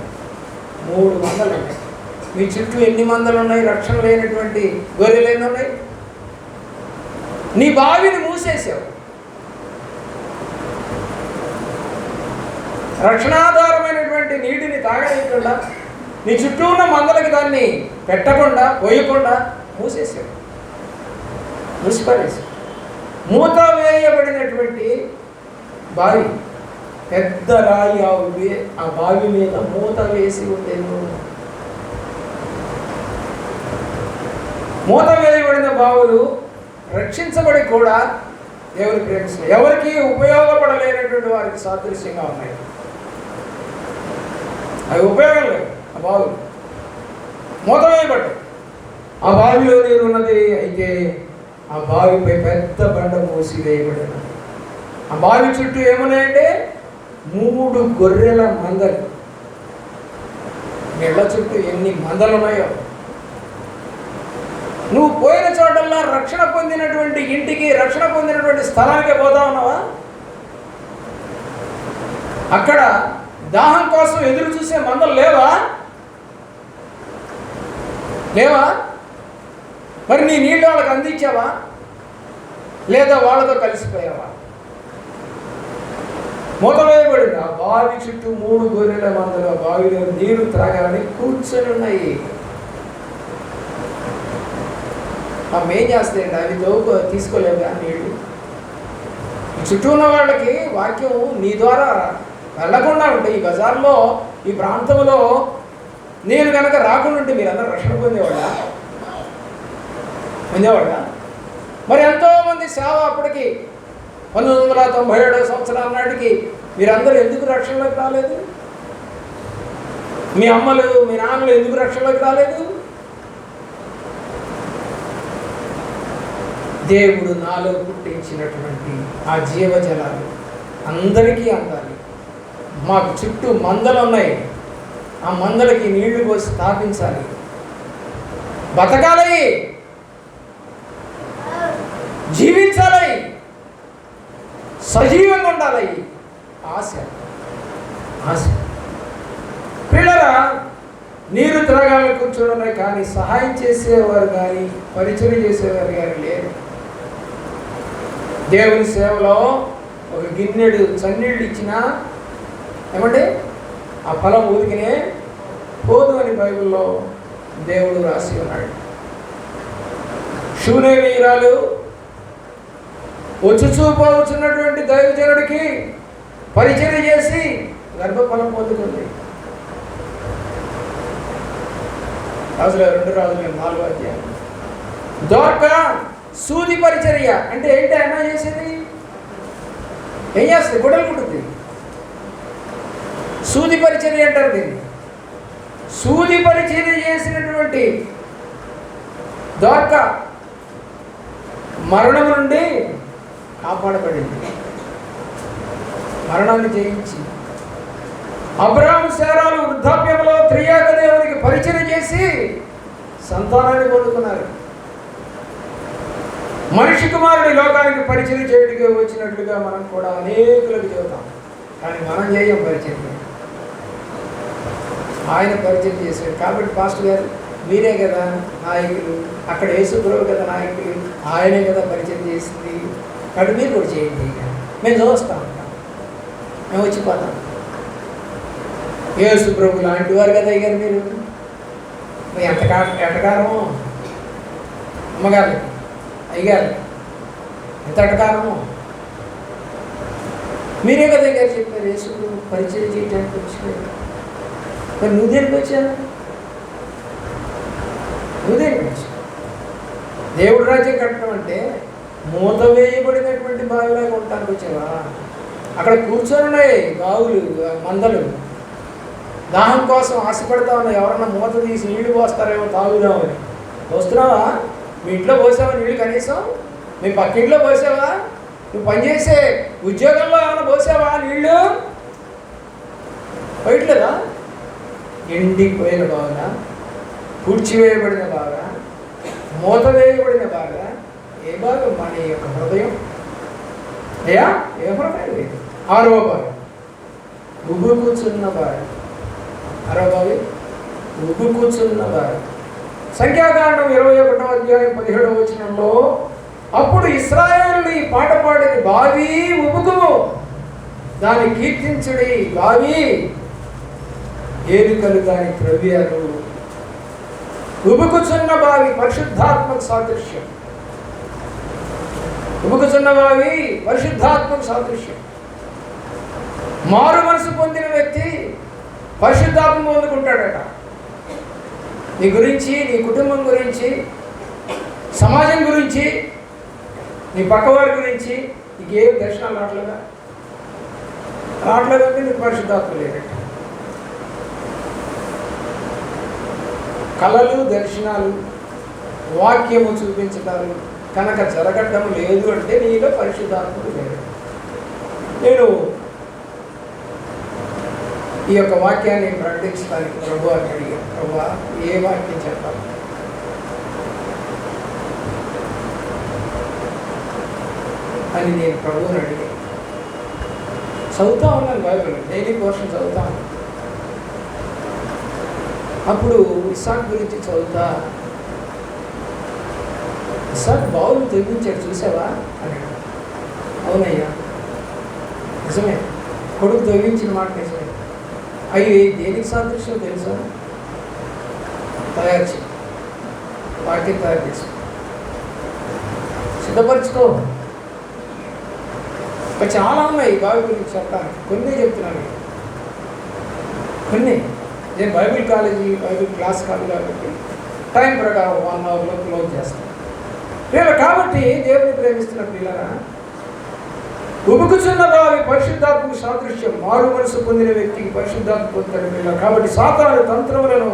3 మందలు ఉన్నాయి. మీ చుట్టూ ఎన్ని మందలు ఉన్నాయి? రక్షణ లేనటువంటి గొర్రెలు ఎన్ని ఉన్నాయి? నీ బావిని మూసేసావు. రక్షణాధారమైనటువంటి నీటిని తాగలేకుండా, నీ చుట్టూ ఉన్న మందలకి దాన్ని పెట్టకుండా పోయకుండా మూసేసావు, మూసిపారేసావు. మూత వేయబడినటువంటి బావి, పెద్ద రాయి ఆ బావి మీద మూత వేసి ఉండేను. మూత వేయబడిన బావులు రక్షించబడి కూడా దేవుని ప్రేమిస్తున్నారు. ఎవరికి ఉపయోగపడలేనటువంటి వారికి సాదృశ్యంగా ఉన్నాయి. అవి ఉపయోగం లేవు. ఆ బావులు మూత వేయబడ్డాయి. ఆ బావిలో నీరు ఉన్నది. అయితే ఆ బావిపై పెద్ద బండ మూసి వేయబడిన ఆ బావి చుట్టూ ఏమున్నాయంటే 3 గొర్రెల మందలు. నీళ్ళ చుట్టూ ఎన్ని మందలు ఉన్నాయో! నువ్వు పోయిన చోటల్లా రక్షణ పొందినటువంటి ఇంటికి, రక్షణ పొందినటువంటి స్థలానికి పోతా ఉన్నావా? అక్కడ దాహం కోసం ఎదురు చూసే మందలు లేవా? మరి నీ నీళ్ళు వాళ్ళకి అందించావా? లేదా వాళ్ళతో కలిసిపోయావా? మూత వేయబడింది. ఆ బావి చుట్టూ 3 గొర్రెల మందలు ఆ బావిలో నీరు త్రాగాలని కూర్చొని ఉన్నాయి. అవి ఏం చేస్తాయండి? అవి తీసుకోలేవు ఆ నీళ్ళు. చుట్టూ ఉన్న వాళ్ళకి వాక్యం నీ ద్వారా వెళ్ళకుండా ఉంటే, ఈ బజార్లో, ఈ ప్రాంతంలో నేను కనుక రాకుండా ఉంటే మీరందరూ రక్షణ పొందేవాళ్ళ? మరి ఎంతోమంది సేవ అప్పటికి 1997వ సంవత్సరం నాటికి మీరందరూ ఎందుకు రక్షణలోకి రాలేదు? మీ అమ్మలు, మీ నాన్నలు ఎందుకు రక్షణలోకి రాలేదు? దేవుడు నాలో పుట్టించినటువంటి ఆ జీవజలాలు అందరికీ అందాలి. మాకు చుట్టూ మందలు ఉన్నాయి. ఆ మందలకి నీళ్లు పోసి స్థాపించాలి. బతకాలి, జీవించాలి, సజీవంగా ఉండాలి. ఆశ. పిల్లరా, నీరు త్రాగాలని కూర్చోవడమే కానీ సహాయం చేసేవారు కానీ పరిచయం చేసేవారు కానీ లేరు. దేవుని సేవలో ఒక గిన్నెడు చన్నీళ్ళు ఇచ్చినా ఏమంటే ఆ ఫలం ఊరికినే పోదు అని బైబిల్లో దేవుడు రాసి ఉన్నాడు. శూనేమీరాలు వచ్చుచూపోవచ్చున్నటువంటి దైవజనుడికి పరిచయం చేసి గర్భఫలం పొందుతుంది. రాజుల 2 రాజుల 4వ అధ్యాయం. దోర్కా సూది పరిచర్య అంటే ఏంటి? ఆయన చేసేది ఏం చేస్తుంది? గుడ్డలు కుట్టుద్ది. సూది పరిచర్య అంటారు దీన్ని. సూది పరిచర్య చేసినటువంటి దోర్కా మరణం నుండి కాపాడబడింది. మరణాన్ని జయించి అబ్రాహాము శారాలు వృద్ధాప్యంలో త్రియేక దేవునికి పరిచయం చేసి సంతానాన్ని పొందుకున్నారు. మనిషి కుమారుడి లోకానికి పరిచయం చేయడానికి వచ్చినట్లుగా మనం కూడా అనేకులకు చెబుతాం, కానీ మనం చేయం పరిచయం. ఆయన పరిచయం చేశాడు కాబట్టి పాస్టర్ గారు మీరే కదా నాయకులు, అక్కడ యేసుప్రభు కదా నాయకులు, ఆయనే కదా పరిచయం చేసింది, కాబట్టి మీరు కూడా చేయండి. మేము చూస్తూ ఉంటాం, మేము వచ్చిపోతాం. యేసుప్రభు లాంటి వారు కదా అయ్యారు మీరు. ఎటకారము అమ్మగారు, అయ్యారు ఎంత ఎటకారము. మీరే కదా గారు చెప్పారు యేసుప్రభు పరిచయం చేయడానికి వచ్చిపోయారు. మరి నువ్వు దేనికి వచ్చావు? నువ్వు దేనికి వచ్చావు? దేవుడు రాజ్యం కట్టడం అంటే మూత వేయబడినటువంటి బావిలాగా ఉండటానికి వచ్చావా? అక్కడ కూర్చొని ఉన్నాయి బావులు, మందలు, దాహం కోసం ఆశపడతా ఉన్నాయి. ఎవరన్నా మూత తీసి నీళ్లు పోస్తారేమో తాగుదామని. పోస్తున్నావా? మీ ఇంట్లో పోసావా నీళ్ళు? కనీసం మీ పక్కింట్లో పోసావా? నువ్వు పనిచేసే ఉద్యోగంలో ఏమైనా పోసావా నీళ్ళు? పోయట్లేదా? ఎండిపోయిన బాగా, పూడ్చివేయబడిన బాగా, మూత వేయబడిన బాగా. ఏ భాగం? మన యొక్క హృదయం. అయ్యా ఏ హృదయం లేదు. 6వ భాగం ఉబ్బు కూర్చున్న భాగం. 6వ భాగం ఉబ్బు కూర్చున్న భాగం. సంఖ్యాకాండం 21వ అధ్యాయం 17వ వచనంలో, అప్పుడు ఇశ్రాయేలులు ఈ పాట పాడేది, బావి ఉబుకుము, దాన్ని కీర్తించుడి, బావి ఏలుకలు దాని ద్రవ్యాలు. ఉబుకుచున్న బావి పరిశుద్ధాత్మక సాదృశ్యం. ఉబుకుచున్న బావి పరిశుద్ధాత్మక సాదృశ్యం. మారు మనసు పొందిన వ్యక్తి పరిశుద్ధాత్మ పొందుకుంటాడట. నీ గురించి, నీ కుటుంబం గురించి, సమాజం గురించి, నీ పక్కవారి గురించి నీకేం దర్శనాలు రావట్లేదంటే నీకు పరిశుద్ధాత్మ లేదట. కళలు, దర్శనాలు, వాక్యము చూపించటాలు కనుక జరగటం లేదు అంటే నీలో పరిశుద్ధాత్ముడు లేదు. నేను ఈ యొక్క వాక్యాన్ని ప్రకటించడానికి ప్రభు అని అడిగాను. ప్రభు ఏ వాక్యం చెప్పాలి అని నేను ప్రభువుని అడిగాను. చదువుతా ఉన్నాను బైబిల్, డైలీ పోర్షన్ చదువుతా ఉన్నాను. అప్పుడు ఇస్సాకు గురించి చదువుతా, ఇస్సాకు బావులు తెగించాడు చూసావా అని. అవునయ్యా నిజమే, కొడుకు తెగించిన మాట నిజమే. అవి దేనికి సాదృశ్యం తెలుసా? తయారు చేయి, వాక్యం తయారు చేసుకో, సిద్ధపరచుకో. ఇంకా చాలా ఉన్నాయి బావి గురించి చెప్పడానికి, కొన్ని చెప్తున్నాను. కొన్ని నేను బైబిల్ కాలేజీ, బైబిల్ క్లాస్ కాదు కాబట్టి టైం ప్రకారం 1 అవర్లో క్లోజ్ చేస్తాను. పిల్లలు కాబట్టి దేవుని ప్రేమిస్తున్న పిల్లరా, ఉబుకుచున్న బావి పరిశుద్ధాత్మకు సాదృశ్యం. మారు మనసు పొందిన వ్యక్తికి పరిశుద్ధాత్మ పొందుతాడు పిల్లలు. కాబట్టి సాతాను తంత్రములను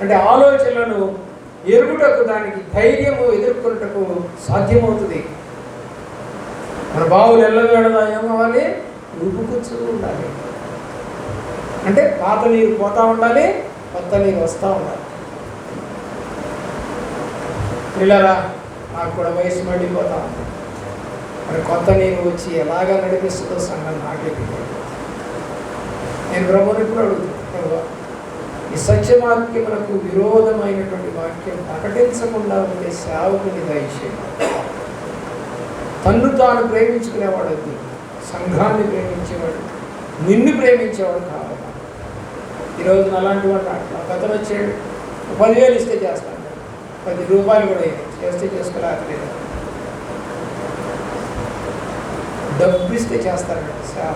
అంటే ఆలోచనలను ఎరుగుటకు, దానికి ధైర్యము ఎదుర్కొనుటకు సాధ్యమవుతుంది. మన బావులు ఎల్లవేళలా ఏమవ్వాలి? ఉబుకుచూ ఉండాలి. అంటే పాత నీరు పోతూ ఉండాలి, కొత్త నీరు వస్తూ ఉండాలి. పిల్లరా, నాకు కూడా వయసు మళ్ళీపోతా ఉంది. మరి కొత్త నీరు వచ్చి ఎలాగా నడిపిస్తుందో సంఘం నాకే తెలియదు. నేను ప్రభువుని ఇప్పుడు అడుగుతున్నాను, ప్రభు ఈ సత్యవాక్యములకు విరోధమైనటువంటి వాక్యం ప్రకటించకుండా ఉండే సేవకుని దయచేయండి. తన్ను తాను ప్రేమించుకునేవాడు వద్దు, సంఘాన్ని ప్రేమించేవాడు, నిన్ను ప్రేమించేవాడు కావాలి. ఈరోజు అలాంటి వాడు అట్లా కథను వచ్చాడు, 10,000 ఇస్తే చేస్తాను, 10 రూపాయలు కూడా చేస్తే చేసుకోలేకపోలేదు, డబ్బు ఇస్తే చేస్తాడు సేవ.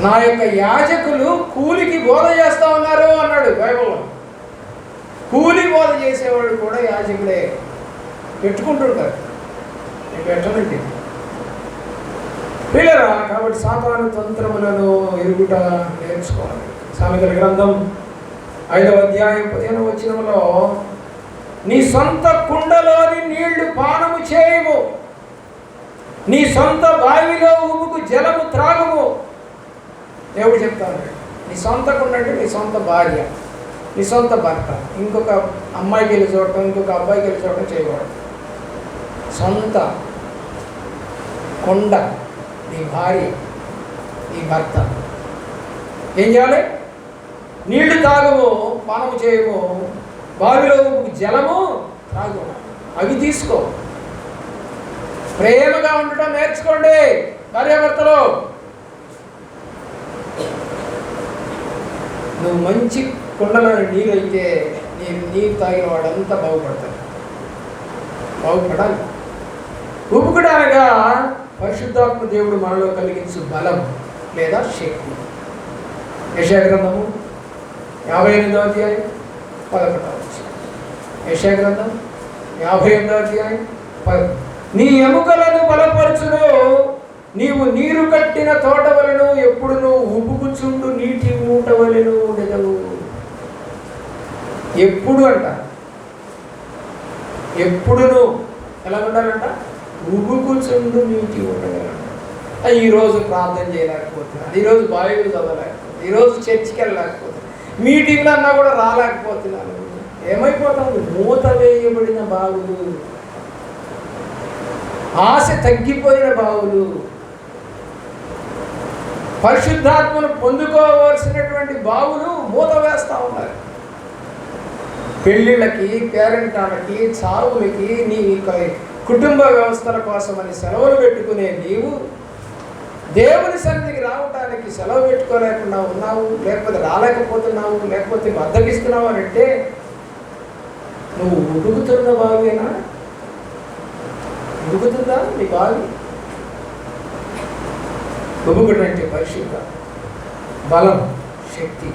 నా యొక్క యాజకులు కూలికి బోధ చేస్తా ఉన్నారు అన్నాడు బైబిల్లో. కూలి బోధ చేసేవాడు కూడా యాజకుడే, పెట్టుకుంటుంటారు. నేను పెట్టనండి పిల్లరా. కాబట్టి సాతాను తంత్రములను ఎరుగుట నేర్చుకోవాలి. సామెతల గ్రంథం 5వ అధ్యాయం 15వ వచనంలో, నీ సొంత కుండలోని నీళ్లు పానము చేయము, నీ సొంత బావిలో ఉబుకు జలము త్రాగుము. దేవుడు చెప్తాను, నీ సొంత కుండ అంటే నీ సొంత భార్య, నీ సొంత భర్త. ఇంకొక అమ్మాయికి వెళ్ళి చూడటం, ఇంకొక అబ్బాయికి వెళ్ళి చూడటం చేయకూడదు. సొంత కొండ నీ భార్య, నీ భర్త. ఏం చేయాలి? నీళ్లు తాగము, పానము చేయము, బావిలో జలము తాగు, అవి తీసుకో. ప్రేమగా ఉండటం నేర్చుకోండి భార్యాభర్తలు. నువ్వు మంచి కుండలో నీరు అయితే నీరు తాగిన వాడంతా బాగుపడతాడు, బాగుపడాలి. ఉబుకుడు అనగా పరిశుద్ధాత్మ దేవుడు మనలో కలిగించు బలం లేదా శక్తి. యెషయా గ్రంథము 58వ అధ్యాయం 11వ వచనం. యెషయా గ్రంథం 58వ అధ్యాయం 11. నీ ఎముకలను బలపరచును, నీవు నీరు కట్టిన తోట వలెను ఎప్పుడును ఉబ్బుకుచుండు నీటి మూట వలెను ఉండెదవు. ఎప్పుడు అంట, ఎప్పుడును ఎలా ఉండాలంట? ఉబ్బుకుచుండు నీటి ఉండగలంట. ఈరోజు ప్రార్థన చేయలేకపోతున్నాను, ఈరోజు బైబిల్ చదవలేకపోతున్నాను, ఈరోజు చర్చికి వెళ్ళలేకపోతున్నాను, మీటింగ్లో అన్నా కూడా రాలేకపోతున్నాను. ఏమైపోతాము? మూత వేయబడిన బావులు, ఆశ తగ్గిపోయిన బావులు, పరిశుద్ధాత్మను పొందుకోవాల్సినటువంటి బావులు మూత వేస్తూ ఉన్నారు. పెళ్ళిళ్ళకి, పేరెంటాలకి, చావులకి, నీ కుటుంబ వ్యవస్థల కోసమని సెలవులు పెట్టుకునే నీవు దేవుని సన్నిధికి రావటానికి సెలవు పెట్టుకోలేకుండా ఉన్నావు, లేకపోతే రాలేకపోతున్నావు, లేకపోతే బద్దకిస్తున్నావు అని అంటే నువ్వు ఉడుకుతున్న బావేనా? ఉడుకుతుందా నీ బావి? ఉబుకుడంటే పరిశుద్ధ, బలం, శక్తి.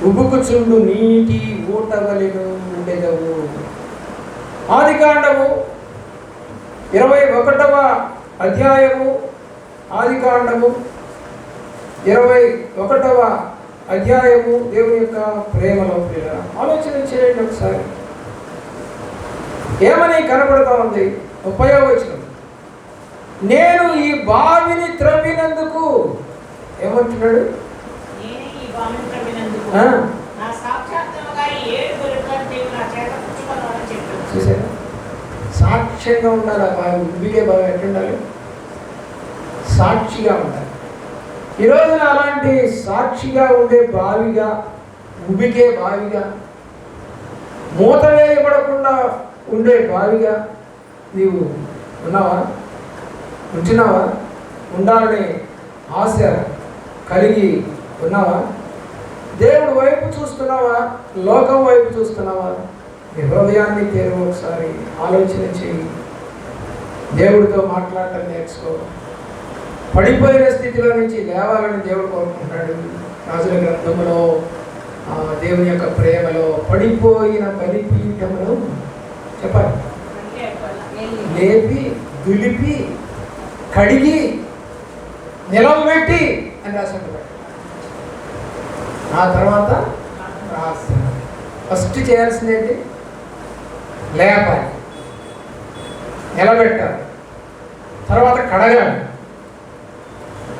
ఉబుకుచుండు నీటి ఊట వలెను ఉండెదవు. ఆదికాండము 21వ అధ్యాయము, ఆదికాండము 21వ అధ్యాయము దేవుని యొక్క ప్రేమలో పిల్లల ఆలోచన చేయండి ఒకసారి. ఏమని కనబడుతూ ఉంది? 30వ వచనం. నేను ఈ బావిని త్రవ్వినందుకు ఏమంటున్నాడు? చూసారా? సాక్ష్యంగా ఉండాలి. ఆ బావి, ఉబ్బికే బావి ఎట్టుండాలి? సాక్షిగా ఉండాలి. ఈరోజున అలాంటి సాక్షిగా ఉండే బావిగా, ఉబ్బికే బావిగా, మూత వేయబడకుండా ఉండే బావిగా నీవు ఉన్నావా? ఉంటున్నావా? ఉండాలని ఆశ కలిగి ఉన్నావా? దేవుడి వైపు చూస్తున్నావా? లోకం వైపు చూస్తున్నావా? నీ హృదయాన్ని తెరువు, ఒకసారి ఆలోచన చేయి. దేవుడితో మాట్లాడటం నేర్చుకో. పడిపోయిన స్థితిలో నుంచి లేవాలని దేవుడు కోరుకుంటాడు. రాజుల గ్రంథంలో దేవుని యొక్క ప్రేమలో పడిపోయిన బలిపీఠమును చెప్పాలి లేపి, దులిపి, కడిగి, నిలవబెట్టి అని రాసినట్టు. ఆ తర్వాత ప్రార్థన. ఫస్ట్ చేయాల్సింది ఏంటి? లేపాలి, నిలబెట్టాలి, తర్వాత కడగాలి,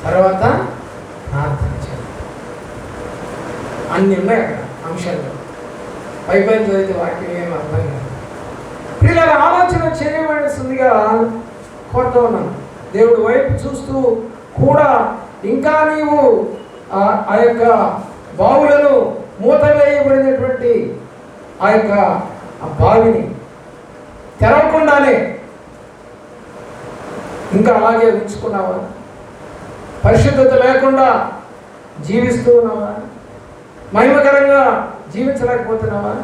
తర్వాత ప్రార్థన చేయాలి. అన్నీ ఉన్నాయి అక్కడ అంశాలు. పైపైన చదివితే వాక్యం ఏం అర్థం కాదు. పిల్లల ఆలోచన చేయవలసిందిగా కోరుతూ ఉన్నాను. దేవుడి వైపు చూస్తూ కూడా ఇంకా నీవు ఆ యొక్క బావులను మూత వేయబడినటువంటి ఆ యొక్క బావిని తెరవకుండానే ఇంకా అలాగే ఉంచుకున్నావా? పరిశుద్ధత లేకుండా జీవిస్తూ ఉన్నావా? మహిమకరంగా జీవించలేకపోతున్నావా?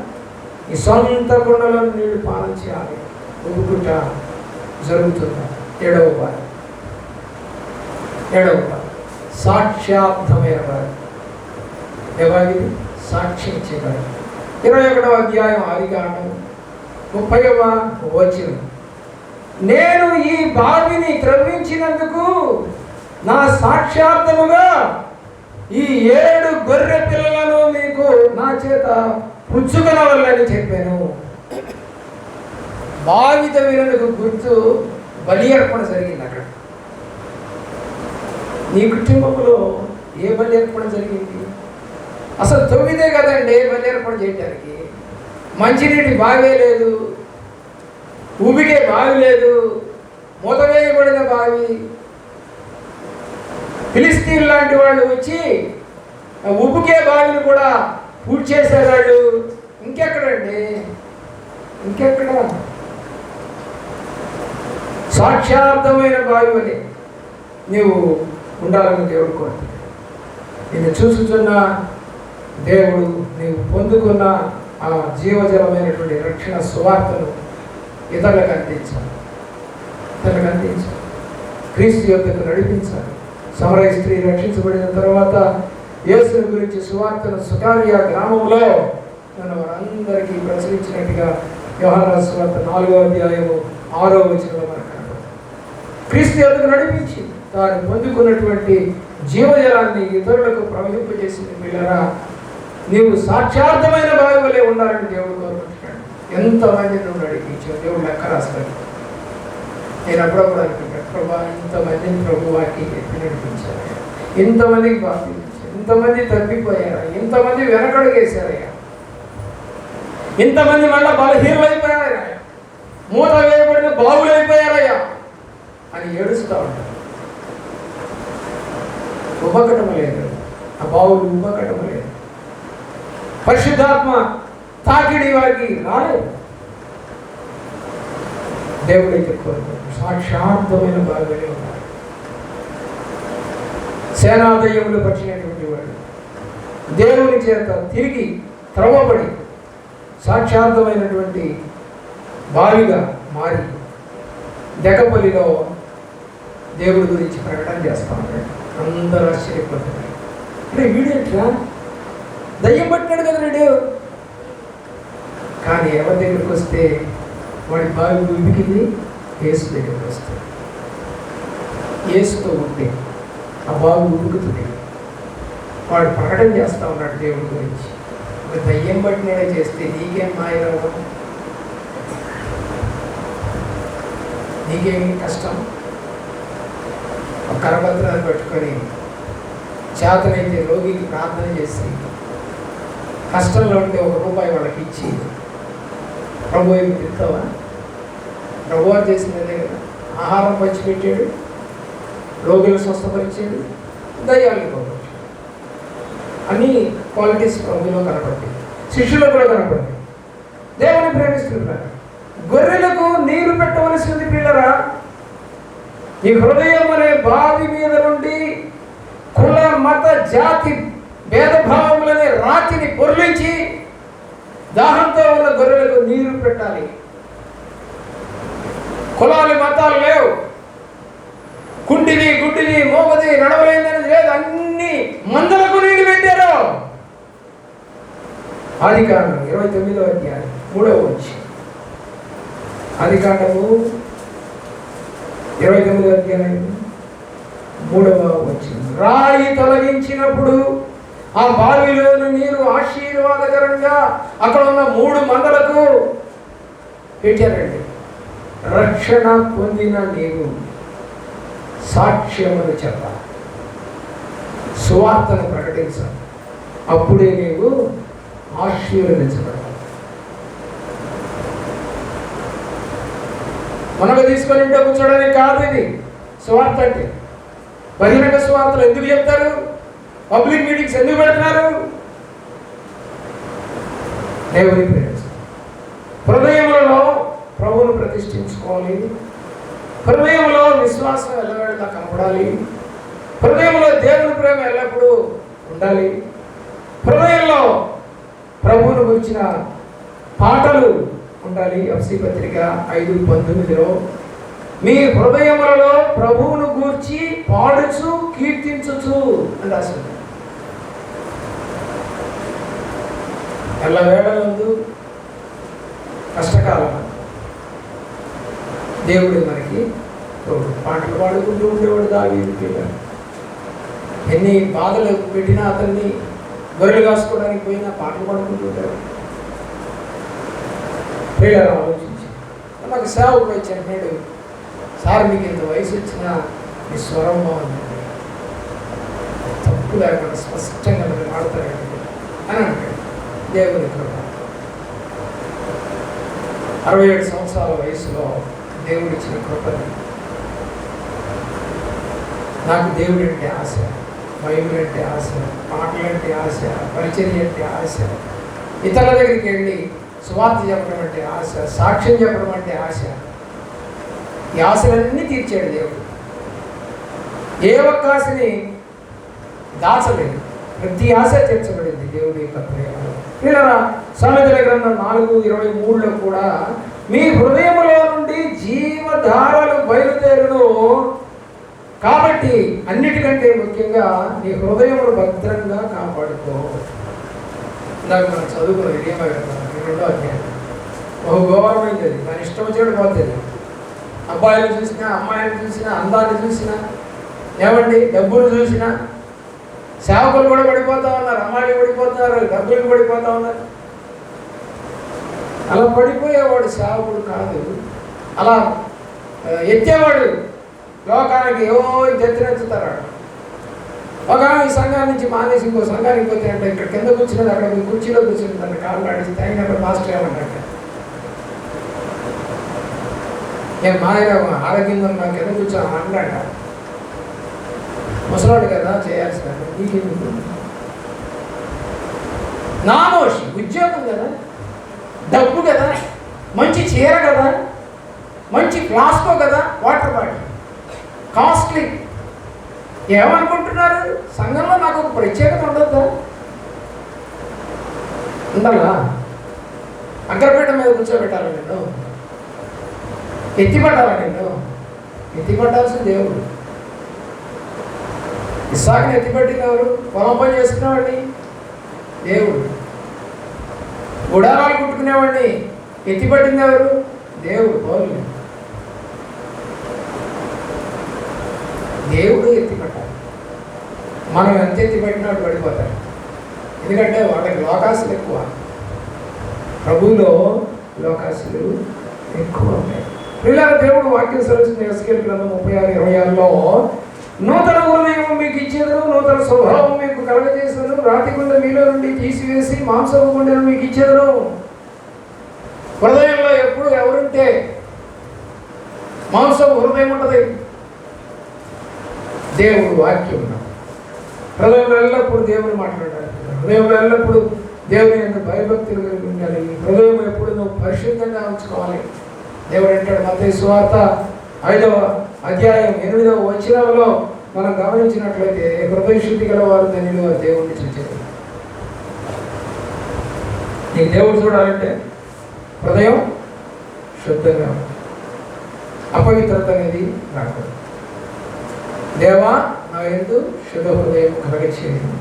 ఈ సొంత కుండలో నీళ్లు పానం చేయాలి. ఒప్పుకుంట జరుగుతుందా? 7వ వారం సాక్ష్యార్థమైన వారు ఎవరి సాక్షించేవారు. 21వ అధ్యాయం ఆదికాండం 30వ వచనం. నేను ఈ బావిని త్రవ్వించినందుకు నా సాక్షార్థముగా ఈ 7 గొర్రె పిల్లలను మీకు నా చేత పుచ్చుకొనవల్లని చెప్పాను. బావి తవ్వినందుకు గుర్తు బలి అర్పణ జరిగింది. అక్కడ నీ కుటుంబంలో ఏ బలి అర్పణ జరిగింది? అసలు తొమ్మిదే కదండి బలి అర్పణ చేయడానికి. మంచినీటి బావి లేదు, ఉబికే బావి లేదు, మూత వేయబడిన బావి. ఫిలిస్తీన్ లాంటి వాళ్ళు వచ్చి ఉబికే బావిని కూడా పూర్తి చేసేవాళ్ళు. ఇంకెక్కడండి? ఇంకెక్కడ? సాక్షార్థమైన బావి అని నీవు ఉండాలని దేవుడు కోరుతున్నాడు. నిన్ను చూసుచున్న దేవుడు నీవు పొందుకున్న ఆ జీవజలమైనటువంటి రక్షణ సువార్తను ఇతరులకు అందించాలి. క్రీస్తు యొద్దకు నడిపించాలి. సమరయ స్త్రీ రక్షించబడిన తర్వాత యేసుని గురించి సువార్తను సుకారియా గ్రామంలో మన వారందరికీ ప్రచురించినట్టుగా యోహాను సువార్త 4వ అధ్యాయము 6వ వచనంలో మనకు కనబడుతుంది. క్రీస్తు యొద్దకు నడిపించి తాను పొందుకున్నటువంటి జీవజలాన్ని ఇతరులకు ప్రవహింపజేసింది. పిల్లరా, నీవు సాక్షార్థమైన బావి వలె ఉండాలని దేవుడు కోరుకుంటున్నాడు. ఎంతమంది నువ్వు నడిపించావు, దేవుడు లెక్క రాస్తాడు. నేను అప్పుడప్పుడు అనుకుంటాను, ప్రభా ఇంతమందిని ప్రభు వాక్యం చెప్పి నడిపించారు, ఇంతమందికి బాప్తించారు, ఇంతమంది తప్పిపోయారా, ఇంతమంది వెనకడుగేశారయ్యా, ఇంతమంది మళ్ళా బలహీనమైపోయారయ్యా, మూత వేయబడిన బావులైపోయారయ్యా అని ఏడుస్తూ ఉంటారు. ఉబ్బకటం లేదు, ఆ బావులు ఉబ్బకటం లేదు. పరిశుద్ధాత్మ తాకిడి వారికి రాలేదు. దేవుడైతే కోరుకుంటాడు సాక్షార్థమైన బావిలో ఉన్నారు. సేనాదయములు పట్టినటువంటి వాడు దేవుని చేత తిరిగి త్రవ్వబడి సాక్షార్థమైనటువంటి బావిగా మారి దెకపల్లిలో దేవుడి గురించి ప్రకటన చేస్తా ఉన్నాడు. అందరూ ఆశ్చర్యపోతున్నారు. అంటే వీడేట్లా దయ్యం పట్టినాడు కదా వీడు. కానీ ఎవరి దగ్గరికి వస్తే వాడి బావి ఉడికింది, యేసు దగ్గరికి వస్తే యేసుతో ఉంటే ఆ బావి ఉడుకుతుంది. వాడు ప్రకటన చేస్తూ ఉన్నాడు దేవుడి గురించి. దయ్యం పట్టినాడే చేస్తే నీకేం మాయరావు, నీకేమి కష్టం. ఒక కరపత్రాన్ని పట్టుకొని చేతనైతే రోగికి ప్రార్థన చేసి కష్టంలో ఉంటే ₹1 వాళ్ళకి ఇచ్చి ప్రభు ఏమి తింటావా? ప్రభు చేసినదే కదా. ఆహారం పంచిపెట్టాడు, రోగులు స్వస్థపరిచాడు, దయ్యాలను పోగొట్టాడు. అన్ని క్వాలిటీస్ ప్రభులో కనపడతాయి, శిష్యులో కూడా కనపడతాయి. దేవుని ప్రేమిస్తున్నారు. గొర్రెలకు నీరు పెట్టవలసింది పిల్లరా. ఈ హృదయం అనే బావి మీద నుండి కుల మత జాతి భేదభావములనే రాతిని పొర్లించి దాహంతో ఉన్న గొర్రెలకు నీరు పెట్టాలి. కులాలు మతాలు లేవు, కుంటిది గుడ్డిది మోగది నడవలేదని లేదు, అన్ని మందలకు నీళ్లు పెట్టారు. ఆదికాండం 29వ అధ్యాయం 3వ వచనం. ఆదికాండము 29వ అధ్యాయం 3వ వచనం. రాయి తొలగించినప్పుడు ఆ బావిలోని నీరు ఆశీర్వాదకరంగా అక్కడ ఉన్న 3 మందలకు పెట్టారండి. రక్షణ పొందిన నీవు సాక్ష్యమును చెప్పాలి, సువార్తను ప్రకటించాలి. అప్పుడే నీవు ఆశీర్వదించబడాలి. మనకు తీసుకొని ఇంట్లో కూర్చోడానికి కాదు ఇది సువార్త అంటే. బహిరంగ సువార్తలు ఎందుకు చెప్తారు? పబ్లిక్ మీటింగ్స్ ఎందుకు పెడుతున్నారు? దేవుని ప్రేమించాలి. హృదయములలో ప్రభువును ప్రతిష్ఠించుకోవాలి. హృదయంలో విశ్వాసం ఎల్లవేళలా కనపడాలి. హృదయంలో దేవుని ప్రేమ ఎల్లప్పుడూ ఉండాలి. హృదయంలో ప్రభువును గురించిన పాటలు ఉండాలి. ఎఫ్సీ పత్రిక 5:19లో మీ హృదయములలో ప్రభువును గూర్చి పాడుచు కీర్తించుచు అని రాసింది. ఎల్లవేళలందు కష్టకాలం దేవుడు మనకి పాటలు పాడుకుంటూ ఉండేవాడు. దావీదు ఎన్ని బాధలు పెట్టినా అతన్ని గొర్రెలు కాసుకోవడానికి పోయినా పాటలు పాడుకుంటూ ఉండేవాడు. ప్రియులారా, ఆలోచించి నాకు సేవకుడు వచ్చి అంటున్నాడు, సార్ మీకు ఇంత వయసు వచ్చినా మీ స్వరం బాగుందండి, తప్పు లేకుండా స్పష్టంగా మీరు మాడతారండి అని అంటాడు. దేవుని కృప. 67 సంవత్సరాల వయసులో దేవుడు ఇచ్చిన కృపని నాకు దేవుడు అంటే ఆశ, బైబిల్ అంటే ఆశ, పాటలు అంటే ఆశ, పరిచర్య అంటే ఆశ, ఇతరుల దగ్గరికి వెళ్ళి సువార్త చెప్పడం అంటే ఆశ, సాక్ష్యం చెప్పడం అంటే ఆశ. ఈ ఆశలన్నీ తీర్చాడు దేవుడు. ఏ ఒక్క ఆశని దాచలేదు, ప్రతి ఆశ తీర్చబడింది దేవుడి యొక్క ప్రేమలో. ఇలా సామెతల గ్రంథం 4:23లో కూడా మీ హృదయములో నుండి జీవధారలు బయలుదేరును, కాబట్టి అన్నిటికంటే ముఖ్యంగా నీ హృదయమును భద్రంగా కాపాడుకో. ఇందాక మనం చదువుకున్న ఇరియమా 2వ అధ్యాయం బహు ఘోరమైంది. అది దాని ఇష్టం వచ్చినట్టు పోతుంది. అబ్బాయిలు చూసినా, అమ్మాయిలు చూసినా, అందాన్ని చూసినా, ఏమండి డబ్బులు చూసినా, సేవకులు కూడా పడిపోతా ఉన్నారు, అమ్మాయిలు పడిపోతున్నారు, డబ్బులు పడిపోతా ఉన్నారు. అలా పడిపోయేవాడు సేవకుడు కాదు. అలా ఎత్తేవాడు లోకానికి ఎత్తినెత్తుతారు. ఒక ఈ సంఘాన్ని నుంచి మానేసి ఇంకో సంఘానికి పోతే అంటే ఇక్కడ కింద కూర్చున్నది అక్కడ మీ కుర్చీలో కూర్చున్నది అంటే కాళ్ళు ఆడిసి తగినప్పుడు మాస్టర్ ఏమంటాడు, నేను మాయగా ఆరోగ్యంగా నాకు కింద కూర్చొని మాట్లాడ ముసలాడు కదా చేయాల్సిన నీకెందుకు? నామోషి ఉద్యోగం కదా, డబ్బు కదా, మంచి చీర కదా, మంచి ఫ్లాస్కో కదా, వాటర్ బాటిల్ కాస్ట్లీ. ఏమనుకుంటున్నారు? సంఘంలో నాకు ఒక ప్రత్యేకత ఉండద్దా? ఉండాలా? అగ్రపీఠ మీద కూర్చోబెట్టాలా నేను? ఎత్తిపడ్డాలా నేను? ఎత్తిపడ్డాల్సిన దేవుడు. ఇస్సాకుని ఎత్తిపట్టింది ఎవరు? పొలం పని చేసుకునేవాడిని దేవుడు. గుడారాలు కుట్టుకునేవాడిని ఎత్తిపట్టింది ఎవరు? దేవుడు. పౌలు. దేవుడు ఎత్తిపట్టాలి. మనం ఎంత ఎత్తిపెట్టినట్టు పడిపోతారు. ఎందుకంటే వాళ్ళకి లోకాసులు ఎక్కువ, ప్రభువులో లోకాసులు ఎక్కువ ఉంటాయి. పిల్లల దేవుడు వాక్యం సరస్సుని ఎస్కేల్ గ్రంథం 36:26లో నూతన హృదయం మీకు ఇచ్చేదను, నూతన స్వభావం మీకు కలగజేసేదను, రాతి గుండె మీలో నుండి తీసివేసి మాంసపు గుండెను మీకు ఇచ్చేదను. హృదయంలో ఎప్పుడు ఎవరుంటే మాంసపు హృదయం ఉంటుంది. దేవుడు వాక్యం హృదయంలో ఎల్లప్పుడు దేవుడు మాట్లాడాలి. హృదయంలో ఎల్లప్పుడు దేవుని యొక్క భయభక్తులు కలిగి ఉండాలి. హృదయం ఎప్పుడు నువ్వు పరిశుద్ధంగా ఉంచుకోవాలి. దేవుడు అంటాడు మత్తయి సువార్త 5వ అధ్యాయం 8వ వచనంలో మనం గమనించినట్లయితే హృదయ శుద్ధి గల వారు ధన్యులు దేవుడిని చూచారు. నీకు దేవుడు చూడాలంటే హృదయం శుద్ధంగా అపవిత్రత అనేది రాకూడదు. దేవా నా యందు శుద్ధ హృదయం కలగచేయండి,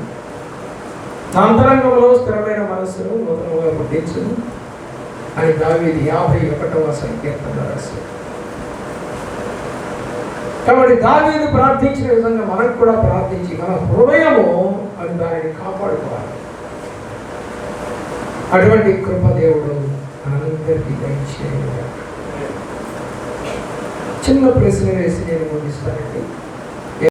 నా అంతరంగంలో స్థిరమైన మనస్సును నూతనంగా పుట్టించును అని దావీదు 51వ సంకీర్తనలో రాశాడు. కాబట్టి దావీదు ప్రార్థించిన విధంగా మనకు కూడా ప్రార్థించి మన హృదయము అని దానిని కాపాడుకోవాలి. అటువంటి కృప దేవుడు మనందరికీ దయచేయాలి. చిన్న ప్రశ్న వేసి నేను ముగిస్తానండి.